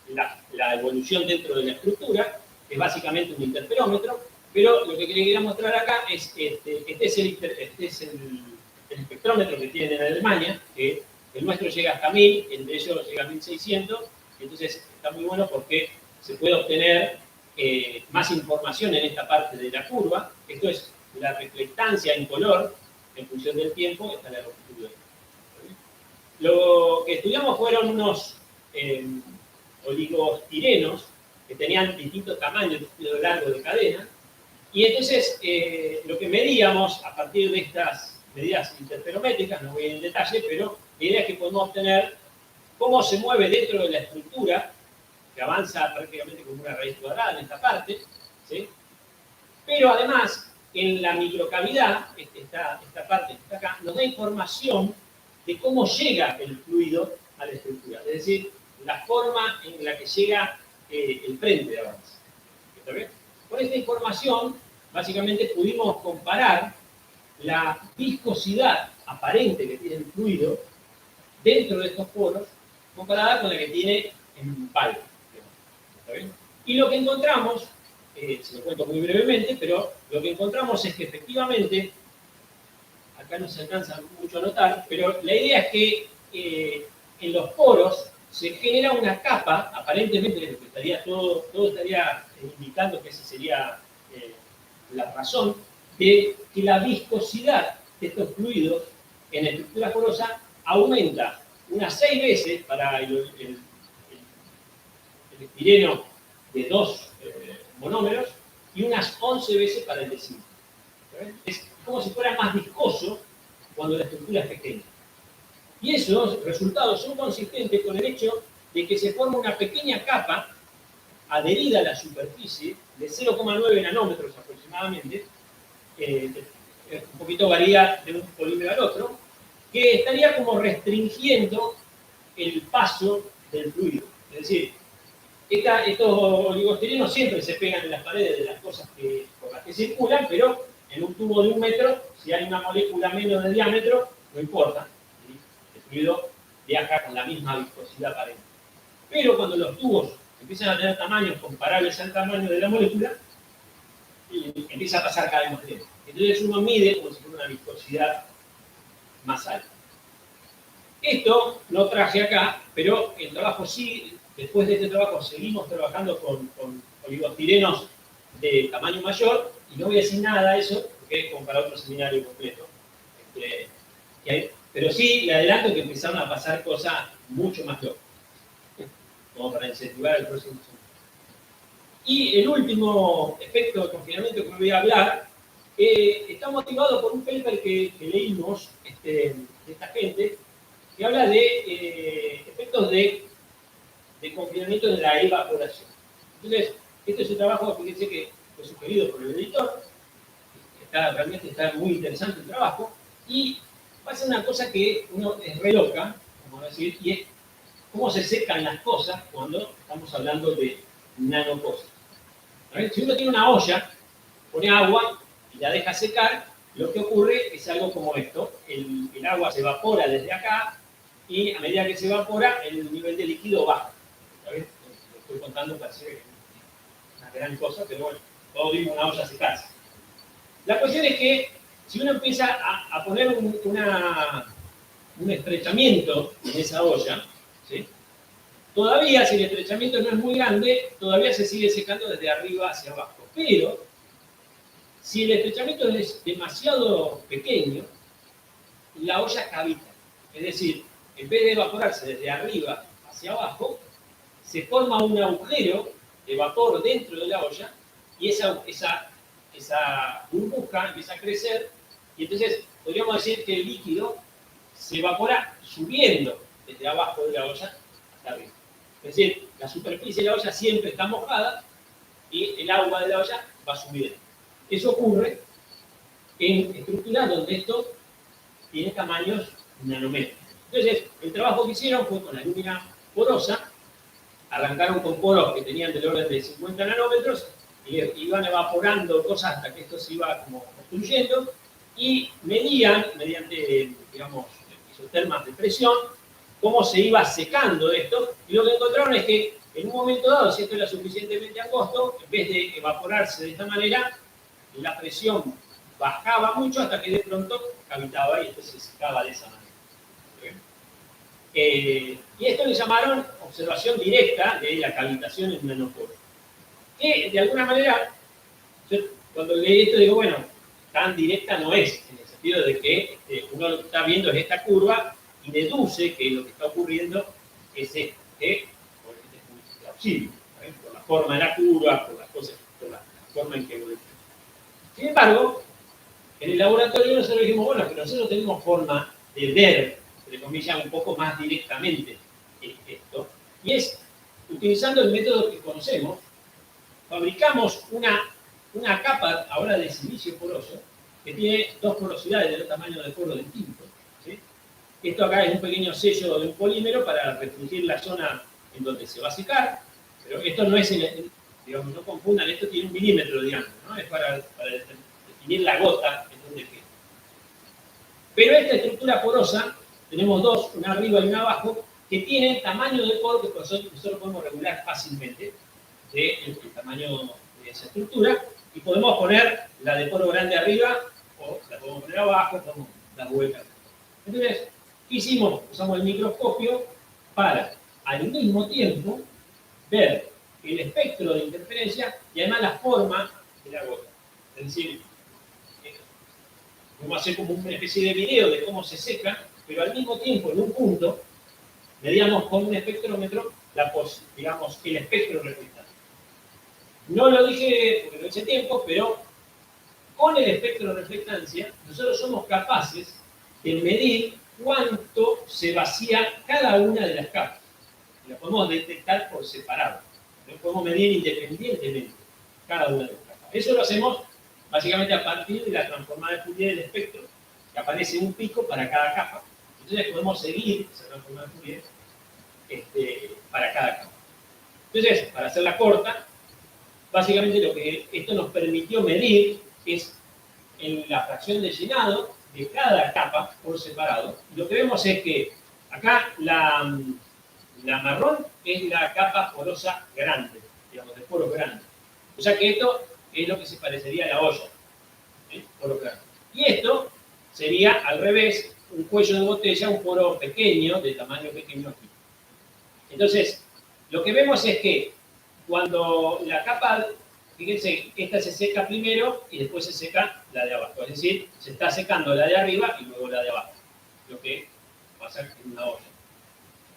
la evolución dentro de la estructura, que es básicamente un interferómetro, pero lo que quería mostrar acá es este es el espectrómetro que tienen en Alemania, que el nuestro llega hasta 1000, el de ellos llega a 1600, entonces está muy bueno porque se puede obtener más información en esta parte de la curva. Esto es la reflectancia en color en función del tiempo, está la longitud. Lo que estudiamos fueron unos oligostirenos que tenían distintos tamaños, distintos largos de cadena, y entonces lo que medíamos a partir de estas medidas interferométricas, no voy en detalle, pero la idea es que podemos obtener cómo se mueve dentro de la estructura, que avanza prácticamente como una raíz cuadrada en esta parte, ¿sí? Pero además, en la microcavidad, esta parte que está acá, nos da información de cómo llega el fluido a la estructura, es decir, la forma en la que llega el frente de avance. ¿Está bien? Con esta información, básicamente pudimos comparar la viscosidad aparente que tiene el fluido dentro de estos poros, comparada con la que tiene en palma. ¿Está bien? Y lo que encontramos, se lo cuento muy brevemente, pero lo que encontramos es que efectivamente, acá no se alcanza mucho a notar, pero la idea es que en los poros se genera una capa, aparentemente estaría todo estaría indicando que esa sería la razón, de que la viscosidad de estos fluidos en estructura porosa aumenta unas 6 veces para el estireno de 2 monómeros y unas 11 veces para el de 5. Es como si fuera más viscoso cuando la estructura es pequeña. Y esos resultados son consistentes con el hecho de que se forma una pequeña capa adherida a la superficie de 0,9 nanómetros aproximadamente, un poquito varía de un polímero al otro, que estaría como restringiendo el paso del fluido. Es decir, estos oligostirinos siempre se pegan en las paredes de las cosas por las que circulan, pero en un tubo de 1 metro, si hay una molécula menos de diámetro, no importa. El fluido viaja con la misma viscosidad aparente. Pero cuando los tubos empiezan a tener tamaños comparables al tamaño de la molécula, empieza a pasar cada vez más lento. Entonces uno mide como si fuera una viscosidad más alta. Esto lo traje acá, pero el trabajo sí, después de este trabajo seguimos trabajando con oligostirenos de tamaño mayor, y no voy a decir nada de eso, porque es como para otro seminario completo. Pero sí, le adelanto que empezaron a pasar cosas mucho más locas, como para incentivar el próximo seminario. Y el último efecto de confinamiento que me voy a hablar está motivado por un paper que leímos de esta gente, que habla de efectos de confinamiento de la evaporación. Entonces, este es un trabajo, fíjense que fue sugerido por el editor, realmente está muy interesante el trabajo, y pasa una cosa que uno es re loca, vamos a decir, y es cómo se secan las cosas cuando estamos hablando de nanocosas. Si uno tiene una olla, pone agua y la deja secar, lo que ocurre es algo como esto. El agua se evapora desde acá y a medida que se evapora, el nivel de líquido baja. ¿Sabes? Lo estoy contando para ser una gran cosa, pero bueno, todos vimos una olla secarse. La cuestión es que si uno empieza a poner un estrechamiento en esa olla, ¿sí? Todavía, si el estrechamiento no es muy grande, todavía se sigue secando desde arriba hacia abajo. Pero, si el estrechamiento es demasiado pequeño, la olla cavita. Es decir, en vez de evaporarse desde arriba hacia abajo, se forma un agujero de vapor dentro de la olla y esa burbuja empieza a crecer y entonces podríamos decir que el líquido se evapora subiendo desde abajo de la olla hasta arriba. Es decir, la superficie de la olla siempre está mojada y el agua de la olla va subiendo. Eso ocurre en estructuras donde esto tiene tamaños nanométricos. Entonces, el trabajo que hicieron fue con alúmina porosa, arrancaron con poros que tenían del orden de 50 nanómetros, y iban evaporando cosas hasta que esto se iba como construyendo, y medían, mediante, digamos, isotermas de presión, cómo se iba secando esto, y lo que encontraron es que en un momento dado, si esto era suficientemente angosto, en vez de evaporarse de esta manera, la presión bajaba mucho hasta que de pronto cavitaba y entonces se secaba de esa manera. Y esto le llamaron observación directa de la cavitación en nanoporo. Que de alguna manera, yo cuando leí esto digo, bueno, tan directa no es, en el sentido de que uno lo que está viendo es esta curva y deduce que lo que está ocurriendo es esto, que obviamente es muy plausible, por la forma de la curva, por las cosas, por la forma en que evoluciona. Sin embargo, en el laboratorio nosotros dijimos, bueno, que nosotros tenemos forma de ver, entre comillas, un poco más directamente esto, y es, utilizando el método que conocemos, fabricamos una capa ahora de silicio poroso, que tiene 2 porosidades del tamaño del poro del tinto. ¿Sí? Esto acá es un pequeño sello de un polímero para restringir la zona en donde se va a secar, pero esto no es, digamos, no confundan, esto tiene 1 milímetro de diámetro, ¿no? Es para definir la gota en donde queda. Pero esta estructura porosa, tenemos 2, una arriba y una abajo, que tienen tamaño de poro que nosotros podemos regular fácilmente del tamaño de esa estructura, y podemos poner la de poro grande arriba, o la podemos poner abajo, podemos dar vueltas. Entonces, ¿qué hicimos? Usamos el microscopio para, al mismo tiempo, ver el espectro de interferencia y además la forma de la gota. Es decir, vamos a hacer como una especie de video de cómo se seca, pero al mismo tiempo, en un punto, medíamos con un espectrómetro, digamos, el espectro reflectante. No lo dije porque no hice tiempo, pero con el espectro de reflectancia, nosotros somos capaces de medir cuánto se vacía cada una de las capas. Y la podemos detectar por separado. Lo podemos medir independientemente cada una de las capas. Eso lo hacemos básicamente a partir de la transformada de Fourier del espectro, que aparece un pico para cada capa. Entonces podemos seguir esa transformada de Fourier para cada capa. Entonces, para hacerla corta, básicamente lo que esto nos permitió medir es en la fracción de llenado de cada capa por separado. Y lo que vemos es que acá la marrón es la capa porosa grande, digamos, de poros grandes. O sea que esto es lo que se parecería a la olla, poro grande. Y esto sería al revés, un cuello de botella, un poro pequeño, de tamaño pequeño aquí. Entonces, lo que vemos es que cuando la capa, fíjense, esta se seca primero y después se seca la de abajo. Es decir, se está secando la de arriba y luego la de abajo. Lo que pasa en una olla.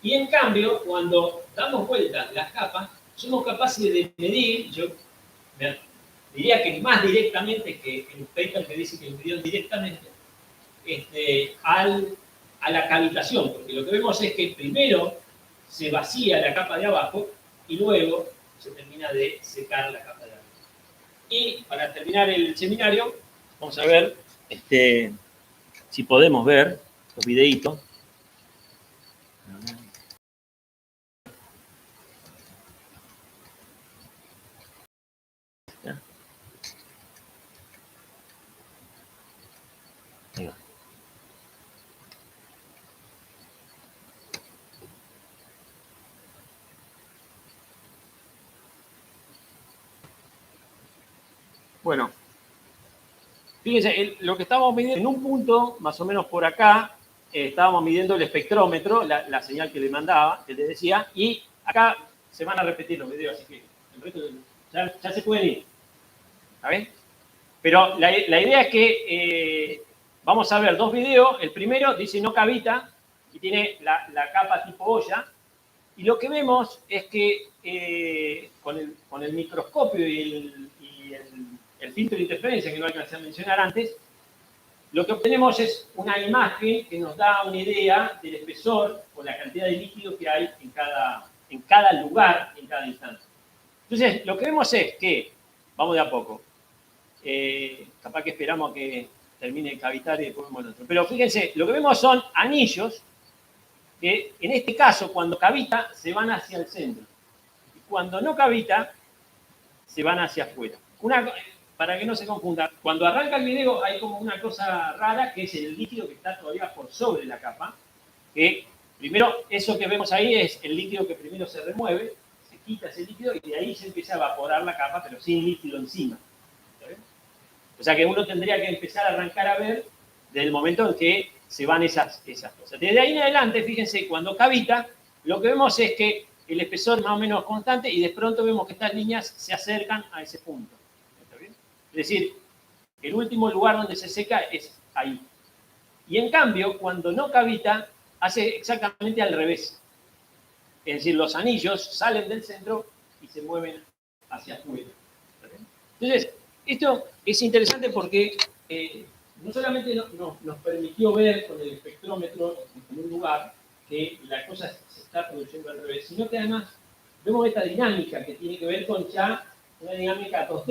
Y en cambio, cuando damos vuelta las capas, somos capaces de medir, yo diría que más directamente que el paper que dice que lo midió directamente, a la cavitación, porque lo que vemos es que primero se vacía la capa de abajo y luego se termina de secar la capa de arriba. Y para terminar el seminario, vamos a ver si podemos ver los videitos. Bueno, fíjense, lo que estábamos midiendo en un punto, más o menos por acá, estábamos midiendo el espectrómetro, la señal que le mandaba, que le decía, y acá se van a repetir los videos, así que el resto ya se pueden ir. ¿Está bien? Pero la idea es que vamos a ver dos videos. El primero dice no cavita y tiene la capa tipo olla. Y lo que vemos es que con el microscopio y el filtro de interferencia, que no alcancé a mencionar antes, lo que obtenemos es una imagen que nos da una idea del espesor o la cantidad de líquido que hay en cada lugar, en cada instante. Entonces, lo que vemos es que, vamos de a poco, capaz que esperamos a que termine de cavitar y después vemos el otro. Pero fíjense, lo que vemos son anillos que en este caso, cuando cavita, se van hacia el centro. Y cuando no cavita, se van hacia afuera. Para que no se confunda, cuando arranca el video hay como una cosa rara, que es el líquido que está todavía por sobre la capa, que primero, eso que vemos ahí es el líquido que primero se remueve, se quita ese líquido y de ahí se empieza a evaporar la capa, pero sin líquido encima. O sea que uno tendría que empezar a arrancar a ver desde el momento en que se van esas cosas. Desde ahí en adelante, fíjense, cuando cavita, lo que vemos es que el espesor es más o menos constante y de pronto vemos que estas líneas se acercan a ese punto. ¿Está bien? Es decir, el último lugar donde se seca es ahí. Y en cambio, cuando no cavita, hace exactamente al revés. Es decir, los anillos salen del centro y se mueven hacia afuera. Entonces, esto es interesante porque no solamente nos permitió ver con el espectrómetro en un lugar que la cosa se está produciendo al revés, sino que además vemos esta dinámica que tiene que ver con ya una dinámica 2D,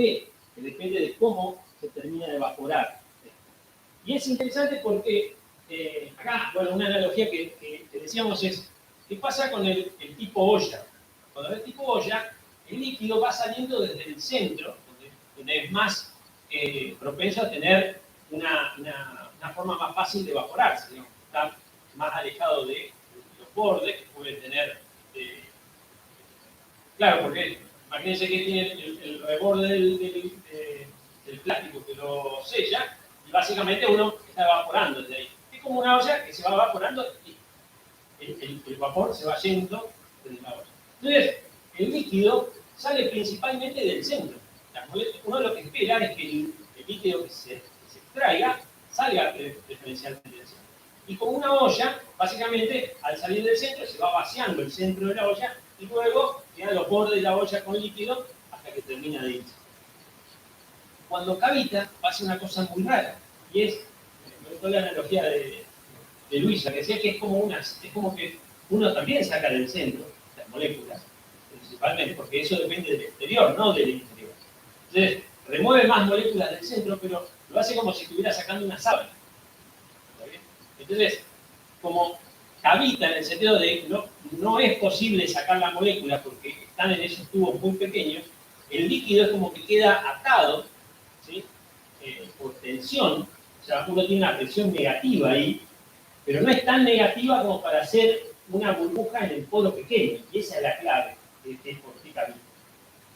que depende de cómo se termina de evaporar. Y es interesante porque acá, bueno, una analogía que decíamos es, ¿qué pasa con el tipo olla? Cuando el tipo olla, el líquido va saliendo desde el centro, donde es más propenso a tener una forma más fácil de evaporarse, digamos, está más alejado de los bordes que puede tener. Claro, porque imagínense que tiene el reborde del plástico que lo sella y básicamente uno está evaporando desde ahí. Es como una olla que se va evaporando y el vapor se va yendo desde la olla. Entonces, el líquido sale principalmente del centro. Uno de lo que espera es que el líquido que se extraiga salga preferencialmente del centro. Y como una olla, básicamente, al salir del centro, se va vaciando el centro de la olla y luego quedan los bordes de la olla con líquido hasta que termina de irse. Cuando cavita, pasa una cosa muy rara, y es, me gustó la analogía de Luisa, que decía que es como que uno también saca del centro las moléculas, principalmente, porque eso depende del exterior, no del interior. Entonces, remueve más moléculas del centro, pero lo hace como si estuviera sacando una sábana. ¿Está bien? Entonces, como habita en el sentido de no es posible sacar la molécula porque están en esos tubos muy pequeños, el líquido es como que queda atado, ¿sí? Por tensión, o sea, uno tiene una presión negativa ahí, pero no es tan negativa como para hacer una burbuja en el polo pequeño, y esa es la clave de por qué habita.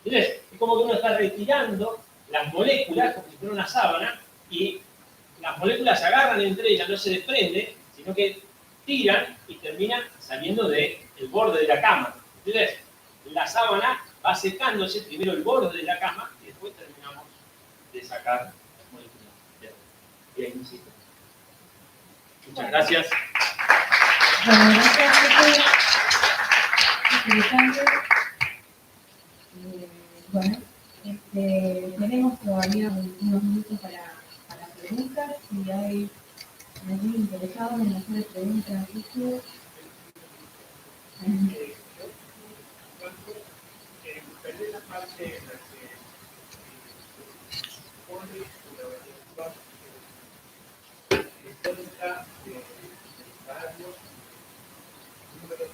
Entonces, es como que uno está retirando las moléculas como si fuera una sábana, y las moléculas se agarran entre ellas, no se desprenden, sino que tiran y terminan saliendo del borde de la cama. Entonces, la sábana va secándose primero el borde de la cama y después terminamos de sacar las moléculas. Bien, insisto. Muchas gracias. Bueno, gracias, Pepe. Interesante. Bueno, tenemos todavía unos minutos para preguntas. Si hay algún interesado en hacer preguntas, ¿sí? En la parte en la que pone la evaluación histórica de varios números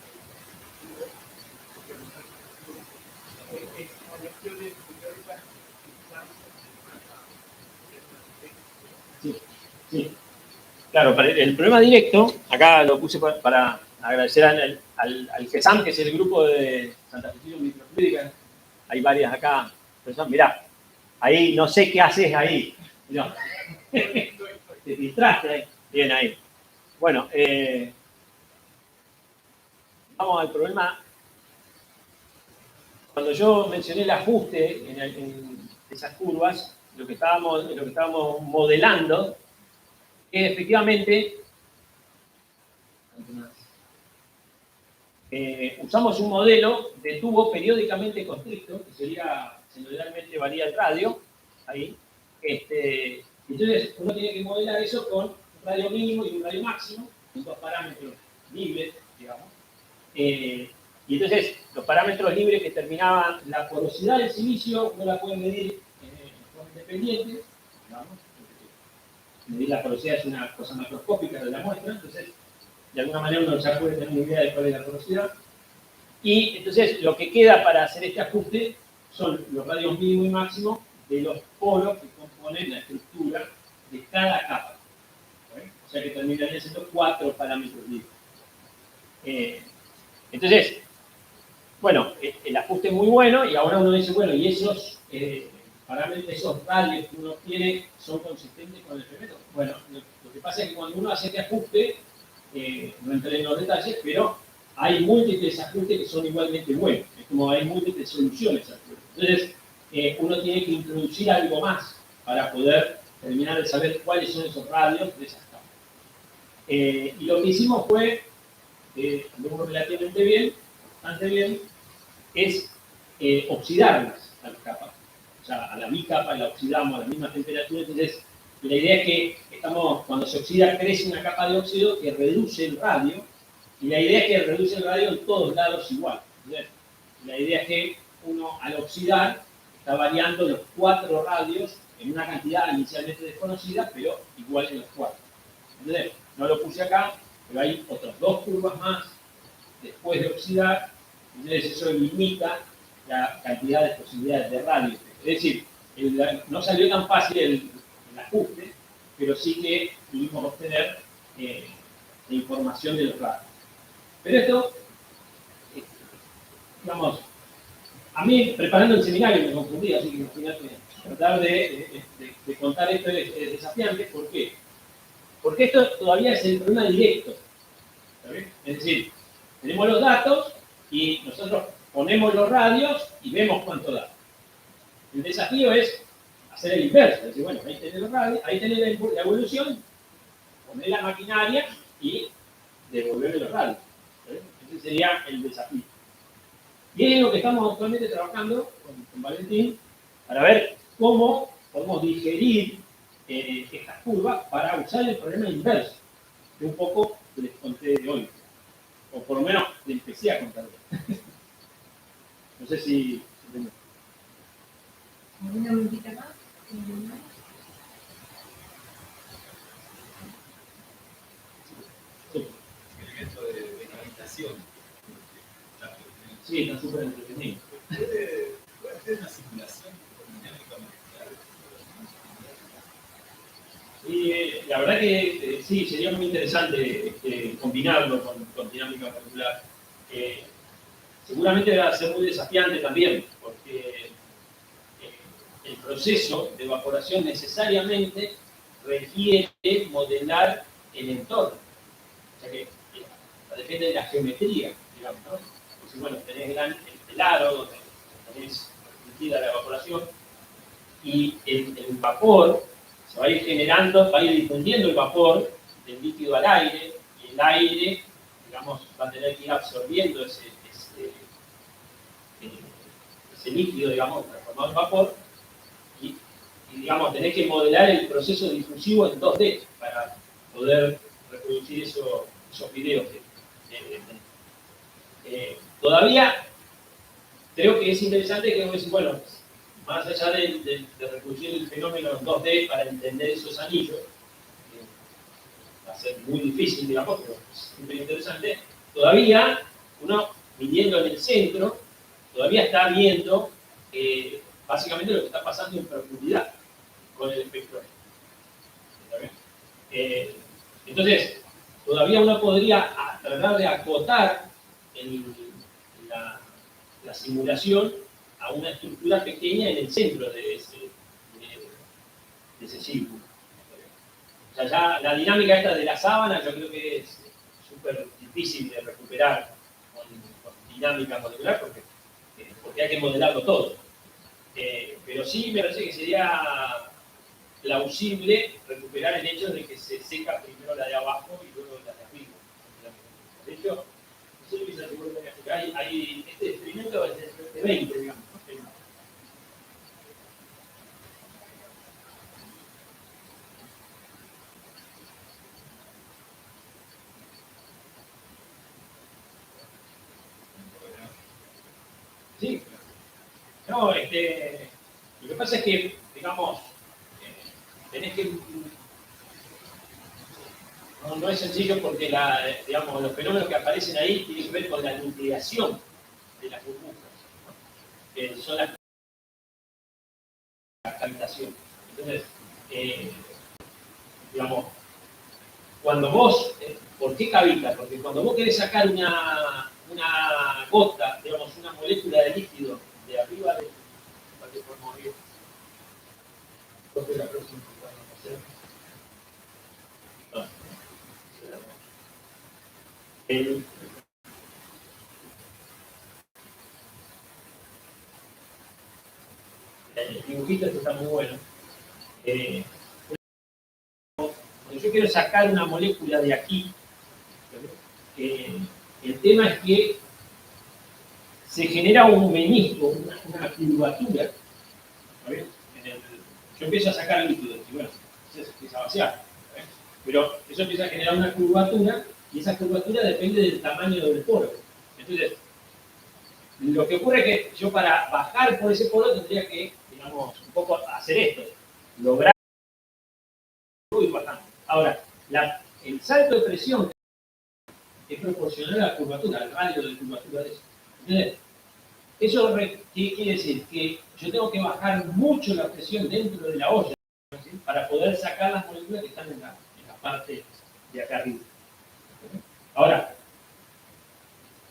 evaluaciones históricas. Sí, sí. Claro, para el problema directo, acá lo puse para agradecer al GESAM, que es el grupo de Santa Cecilia Microfluídica. Hay varias acá personas. Mirá, ahí no sé qué haces ahí. No. Te distraste ahí. Bien ahí. Bueno, vamos al problema. Cuando yo mencioné el ajuste en esas curvas, lo que estábamos modelando es efectivamente usamos un modelo de tubo periódicamente constricto, que sería, generalmente varía el radio, ahí. Entonces, uno tiene que modelar eso con un radio mínimo y un radio máximo, con dos parámetros libres, digamos. Y entonces, los parámetros libres que determinaban la porosidad del silicio, uno la puede medir de forma independiente, digamos. Medir la porosidad es una cosa macroscópica de la muestra, entonces, de alguna manera uno ya puede tener una idea de cuál es la porosidad. Y entonces lo que queda para hacer este ajuste son los radios mínimo y máximo de los polos que componen la estructura de cada capa. ¿Sí? O sea que terminarían siendo 4 parámetros libres. Entonces, bueno, el ajuste es muy bueno y ahora uno dice, bueno, y esos parámetros, esos radios que uno tiene son consistentes con el FEMETO. Bueno, lo que pasa es que cuando uno hace este ajuste, no entré en los detalles, pero hay múltiples ajustes que son igualmente buenos. Es como hay múltiples soluciones al problema. Entonces, uno tiene que introducir algo más para poder terminar de saber cuáles son esos radios de esas capas. Y lo que hicimos fue, luego relativamente bien, bastante bien, es oxidarlas a las capas. O sea, a la bicapa la oxidamos a la misma temperatura. Entonces, la idea es que cuando se oxida crece una capa de óxido que reduce el radio, y la idea es que reduce el radio en todos lados igual. Entonces, la idea es que uno al oxidar está variando los 4 radios en una cantidad inicialmente desconocida, pero igual en los 4. Entonces, no lo puse acá, pero hay otras 2 curvas más después de oxidar, entonces eso limita la cantidad de posibilidades de radio. Es decir, no salió tan fácil el ajuste, pero sí que pudimos obtener la información de los radios. Pero esto, digamos, a mí preparando el seminario me confundí, así que imagínate, tratar de contar esto es desafiante. ¿Por qué? Porque esto todavía es el problema directo. ¿Sabes? Es decir, tenemos los datos y nosotros ponemos los radios y vemos cuánto da. El desafío es hacer el inverso, es decir, bueno, ahí tenés los radios, ahí tenés la evolución, poner la maquinaria y devolverle los radios. ¿Sabes? Ese sería el desafío. Y es lo que estamos actualmente trabajando con Valentín para ver cómo podemos digerir estas curvas para usar el problema inverso, que un poco les conté de hoy, o por lo menos le empecé a contar hoy. No sé si... ¿Alguna preguntita más? Experimento de gravitación. Sí, está súper entretenido. ¿Puede hacer una simulación con dinámica molecular? Y la verdad que sí, sería muy interesante combinarlo con dinámica molecular. Seguramente va a ser muy desafiante también, porque el proceso de evaporación necesariamente requiere modelar el entorno. O sea que depende de la geometría, digamos, ¿no? Entonces, bueno, tenés el aro donde tenés permitida la evaporación y el vapor se va a ir generando, va a ir difundiendo el vapor del líquido al aire y el aire, digamos, va a tener que ir absorbiendo ese líquido, digamos, transformado en vapor y, digamos, tenés que modelar el proceso difusivo en 2D para poder reproducir esos videos. Todavía creo que es interesante que decir, bueno, más allá de reproducir el fenómeno en 2D para entender esos anillos, va a ser muy difícil, digamos, pero es muy interesante, todavía uno, midiendo en el centro, todavía está viendo básicamente lo que está pasando en profundidad con el espectro. Entonces, todavía uno podría tratar de acotar la simulación a una estructura pequeña en el centro de ese círculo. O sea, ya la dinámica esta de la sábana yo creo que es súper difícil de recuperar con dinámica molecular porque hay que modelarlo todo. Pero sí me parece que sería plausible recuperar el hecho de que se seca primero la de abajo y luego la de arriba. De hecho, no sé si se asegura que hay este experimento es de 20, digamos. Sí, no, lo que pasa es que, digamos, tenés que. No es sencillo porque digamos, los fenómenos que aparecen ahí tienen que ver con la nucleación de las burbujas, ¿no? Que son las cavitaciones. Entonces, digamos, cuando vos, ¿por qué cavita? Porque cuando vos querés sacar una gota, digamos, una molécula de líquido de arriba de. ¿Cuál podemos ir? ¿Cuál es la próxima? No. El dibujito este está muy bueno. Cuando yo quiero sacar una molécula de aquí, el tema es que se genera un menisco, una curvatura. Yo empiezo a sacar líquido y bueno, se empieza a vaciar. Pero eso empieza a generar una curvatura y esa curvatura depende del tamaño del poro. Entonces, lo que ocurre es que yo para bajar por ese poro tendría que, digamos, un poco hacer esto, lograr y bajando. Ahora, el salto de presión es proporcional a la curvatura, al radio de curvatura de eso. Entonces, ¿eso qué quiere decir? Que yo tengo que bajar mucho la presión dentro de la olla, ¿sí? Para poder sacar las moléculas que están en la parte de acá arriba. Ahora,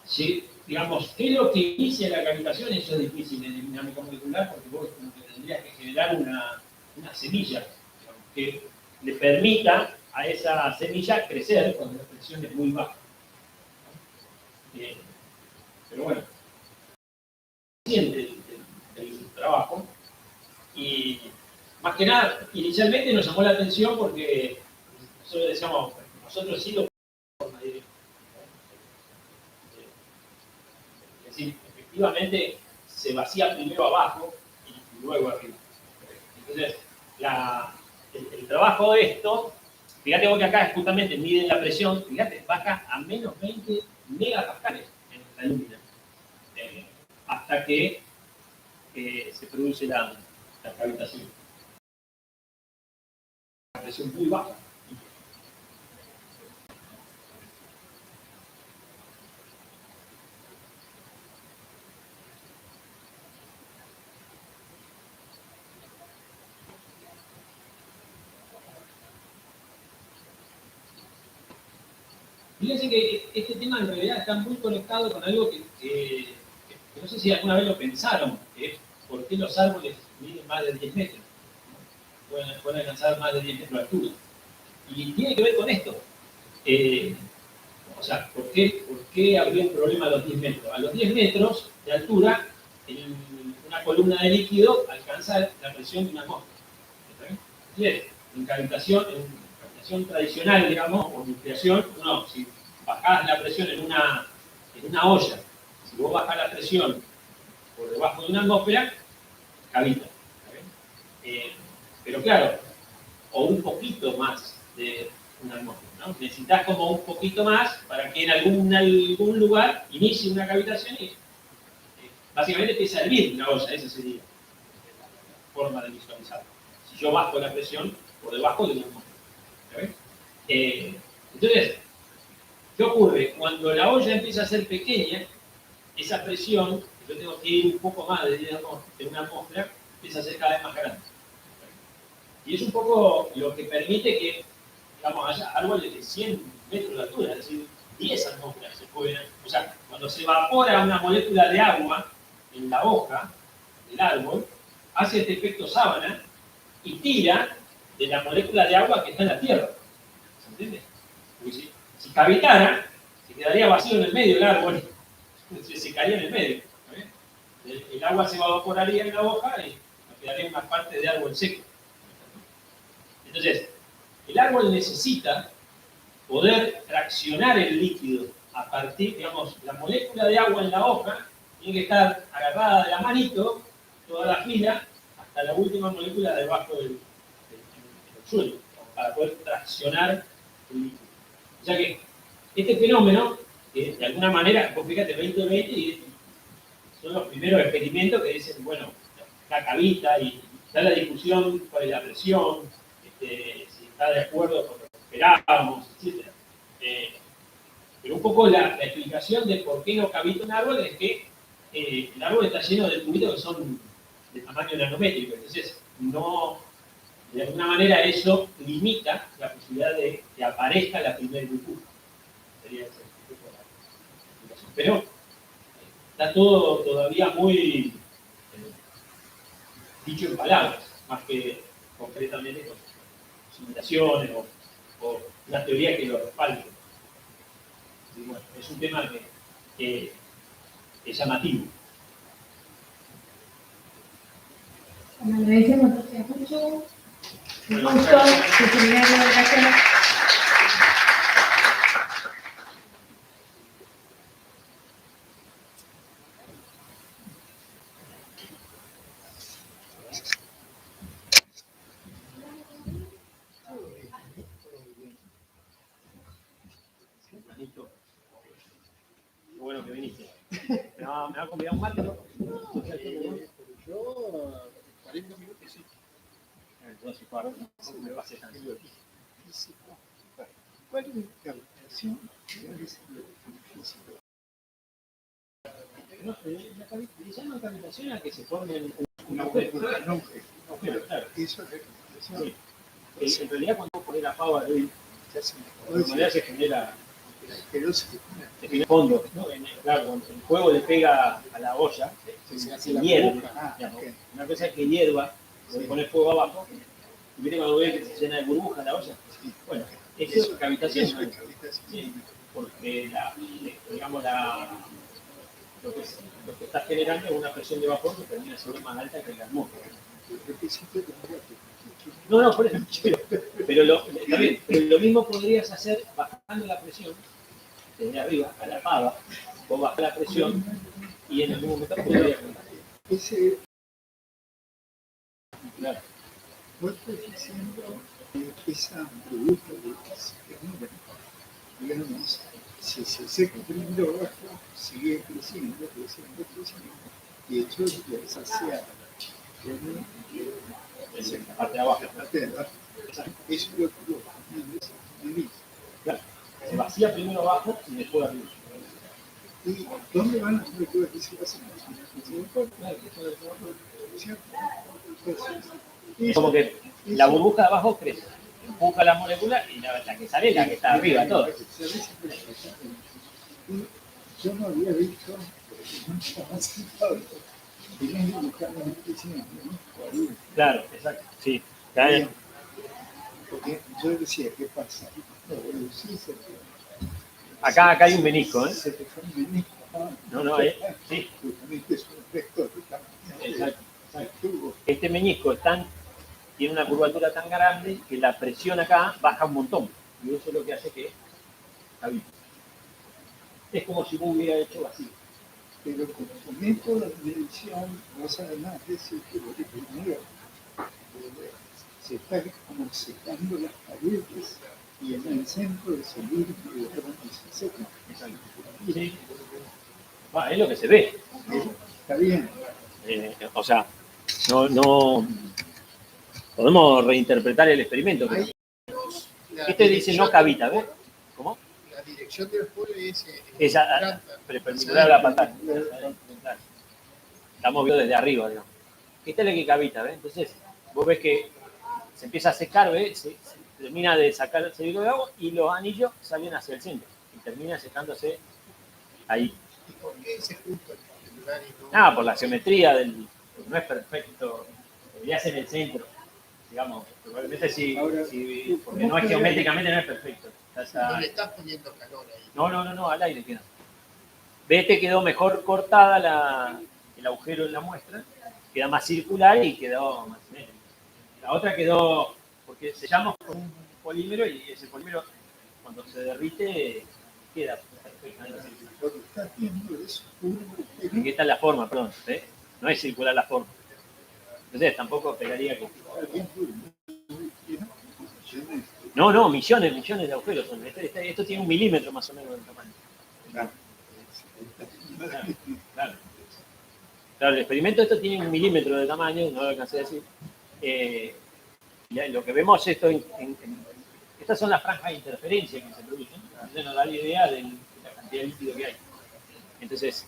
si, digamos, ¿qué es lo que inicia la cavitación? Eso es difícil en dinámica molecular porque vos como que tendrías que generar una semilla, digamos, que le permita a esa semilla crecer cuando la presión es muy baja. Pero bueno, del trabajo y más que nada, inicialmente nos llamó la atención porque nosotros decíamos, nosotros sí lo podemos medir. Es decir, efectivamente se vacía primero abajo y luego arriba. Entonces, el trabajo de esto, fíjate vos que acá justamente miden la presión, fíjate, baja a menos 20 megapascales en la lúmina, hasta que se produce la cavitación. presión muy baja. Fíjense que este tema en realidad está muy conectado con algo que no sé si alguna vez lo pensaron, que es por qué los árboles miden más de 10 metros, ¿no? Pueden alcanzar más de 10 metros de altura. Y tiene que ver con esto. O sea, ¿por qué habría un problema a los 10 metros? A los 10 metros de altura, una columna de líquido alcanza la presión de una atmósfera. Bien, en cavitación tradicional, digamos, o nucleación, si bajás la presión en una olla, si vos bajás la presión por debajo de una atmósfera, cavita. Pero claro, o un poquito más de una atmósfera, ¿no? Necesitas como un poquito más para que en algún lugar inicie una cavitación y básicamente empieza a hervir la olla, esa sería la forma de visualizarlo. Si yo bajo la presión por debajo de una atmósfera. Entonces, ¿qué ocurre? Cuando la olla empieza a ser pequeña, esa presión, yo tengo que ir un poco más de una atmósfera, empieza a ser cada vez más grande. Y es un poco lo que permite que, digamos, haya árboles de 100 metros de altura, es decir, 10 atmósferas se pueden. O sea, cuando se evapora una molécula de agua en la hoja del árbol, hace este efecto sábana y tira de la molécula de agua que está en la tierra. ¿Se entiende? Porque si cavitara, se quedaría vacío en el medio del árbol, se caería en el medio. El agua se evaporaría en la hoja y nos quedaría una parte de árbol seco. Entonces, el árbol necesita poder traccionar el líquido a partir, digamos, la molécula de agua en la hoja tiene que estar agarrada de la manito, toda la fila, hasta la última molécula debajo del suelo, para poder traccionar el líquido. O sea que este fenómeno, que de alguna manera, vos fíjate, 2020, y son los primeros experimentos que dicen, bueno, la cavita y está la discusión cuál es la presión, si está de acuerdo con lo que esperábamos, etc. Pero un poco la explicación de por qué no cavita un árbol es que el árbol está lleno de tubitos que son de tamaño nanométrico, entonces no, de alguna manera eso limita la posibilidad de que aparezca la primera burbuja. Sería esa la explicación. Pero está todo todavía muy dicho en palabras, más que concretamente con simulaciones o una teoría que lo respalde. Y bueno, es un tema que es llamativo. Bueno, agradecemos entonces mucho. Un gusto, su seminario de educación. Manito, qué bueno que viniste. ¿Me va a convidar un mate, no? Yo, 40 minutos sí. Entonces, para, no me pasé tanto. ¿Cuál es la calificación? ¿Cuál es lo difícil? No, le llaman cavitación a que se formen Una agujero. agujero, Claro. eso es la calificación. Sí. En realidad, cuando vos pones la pava de hoy, Ya se me de acabó alguna manera se genera fondo, ¿no? Claro, cuando el fuego le pega a la olla, se hace se la hierve. burbuja. Digamos. Ok. Una cosa es que hierva, se pone fuego abajo, y viene cuando ve que se llena de burbujas la olla. Bueno, eso es cavitación. Eso es ¿no? cavitación. Sí, porque digamos, lo que está generando es una presión de vapor que termina siendo más alta que la atmósfera. No, por eso. Pero está bien, pero lo mismo podrías hacer bajando la presión desde arriba a la pava, vos bajás la presión y en algún momento podría contar. Ese, Claro. vos estás diciendo que esa burbuja de semilla, digamos, si se seca primero abajo, sigue creciendo, y eso ya es hacia En la parte de abajo. la parte de abajo. Eso es lo que yo me dice. Claro. Se vacía primero abajo y después arriba. ¿Y dónde van las moléculas que se hacen? Claro, eso es todo. ¿Cierto? Entonces, Es como que la burbuja de abajo crece, empuja la molécula y la que sale es la que está arriba, todo. Yo no había visto, nunca más sentado, tenían que buscar la medicina, ¿no? Claro, exacto. Sí. Bien. Porque yo decía, ¿qué pasa? Bueno, sí, Acá hay un menisco, ¿eh? se te fue un menisco. No, sí. Justamente es un efecto de Exacto. tubo. Este menisco tiene una curvatura tan grande que la presión acá baja un montón. Y eso es lo que hace que cavite. Es como si vos hubiera hecho vacío. Pero con su método de medición, vos además decís que lo que primero se está como secando las paredes y en el centro de salir y de pronto se seca. Exacto. Sí. Ah, es lo que se ve. Está bien. O sea, no podemos reinterpretar el experimento. Pero este dice no cavita, ¿ves? ¿Cómo? La dirección del polo es Esa perpendicular a la pantalla. Estamos viendo desde arriba, digamos. Esta es la que cavita, ¿ves? Entonces, vos ves que se empieza a secar, ¿ves? Se termina de sacar el cilindro de agua y los anillos salen hacia el centro. Y termina secándose ahí. ¿Y por qué ese punto particular y no? Por la geometría no es perfecto. Debería ser el centro. Digamos, probablemente sí, porque no es geométricamente, no es perfecto. No le estás poniendo calor ahí. No, al aire queda. Vete, quedó mejor cortada el agujero en la muestra, queda más circular y quedó más simétrico. La otra quedó, porque sellamos con un polímero y ese polímero cuando se derrite queda perfectamente circular. Lo que estás viendo es un Aquí está la forma, perdón, ¿eh? No es circular la forma. Entonces tampoco pegaría que... No, millones de agujeros son. Esto tiene 1 milímetro más o menos de tamaño. Claro, el experimento esto tiene 1 milímetro de tamaño, no lo alcancé a decir. Lo que vemos esto estas son las franjas de interferencia que se producen. Entonces nos da la idea de la cantidad de líquido que hay. Entonces,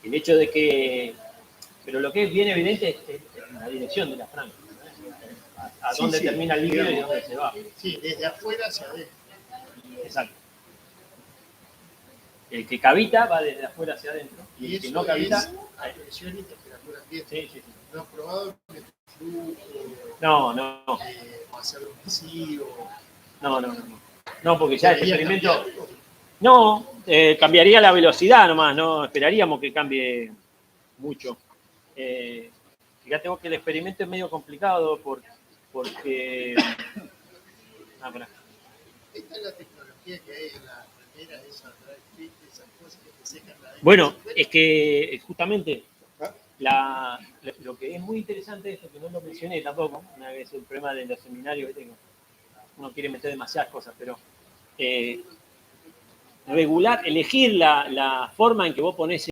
el hecho de que... Pero lo que es bien evidente es la dirección de la franja. A dónde termina el líquido y dónde se va. Sí, desde afuera hacia adentro. Exacto. El que cavita va desde afuera hacia adentro y el que no cavita... a presión y temperatura ambiente. Sí. ¿No has probado que flujo, No. hacerlo vacío? No, porque ya este experimento... No, cambiaría la velocidad nomás, no esperaríamos que cambie mucho. Fíjate vos que el experimento es medio complicado porque... Esta es la tecnología que hay en la remera, esas cosas que te secan la... Bueno, es que justamente lo que es muy interesante es que no lo mencioné tampoco, una vez el problema de los seminarios, ¿viste? Uno quiere meter demasiadas cosas, pero regular, elegir la forma en que vos ponés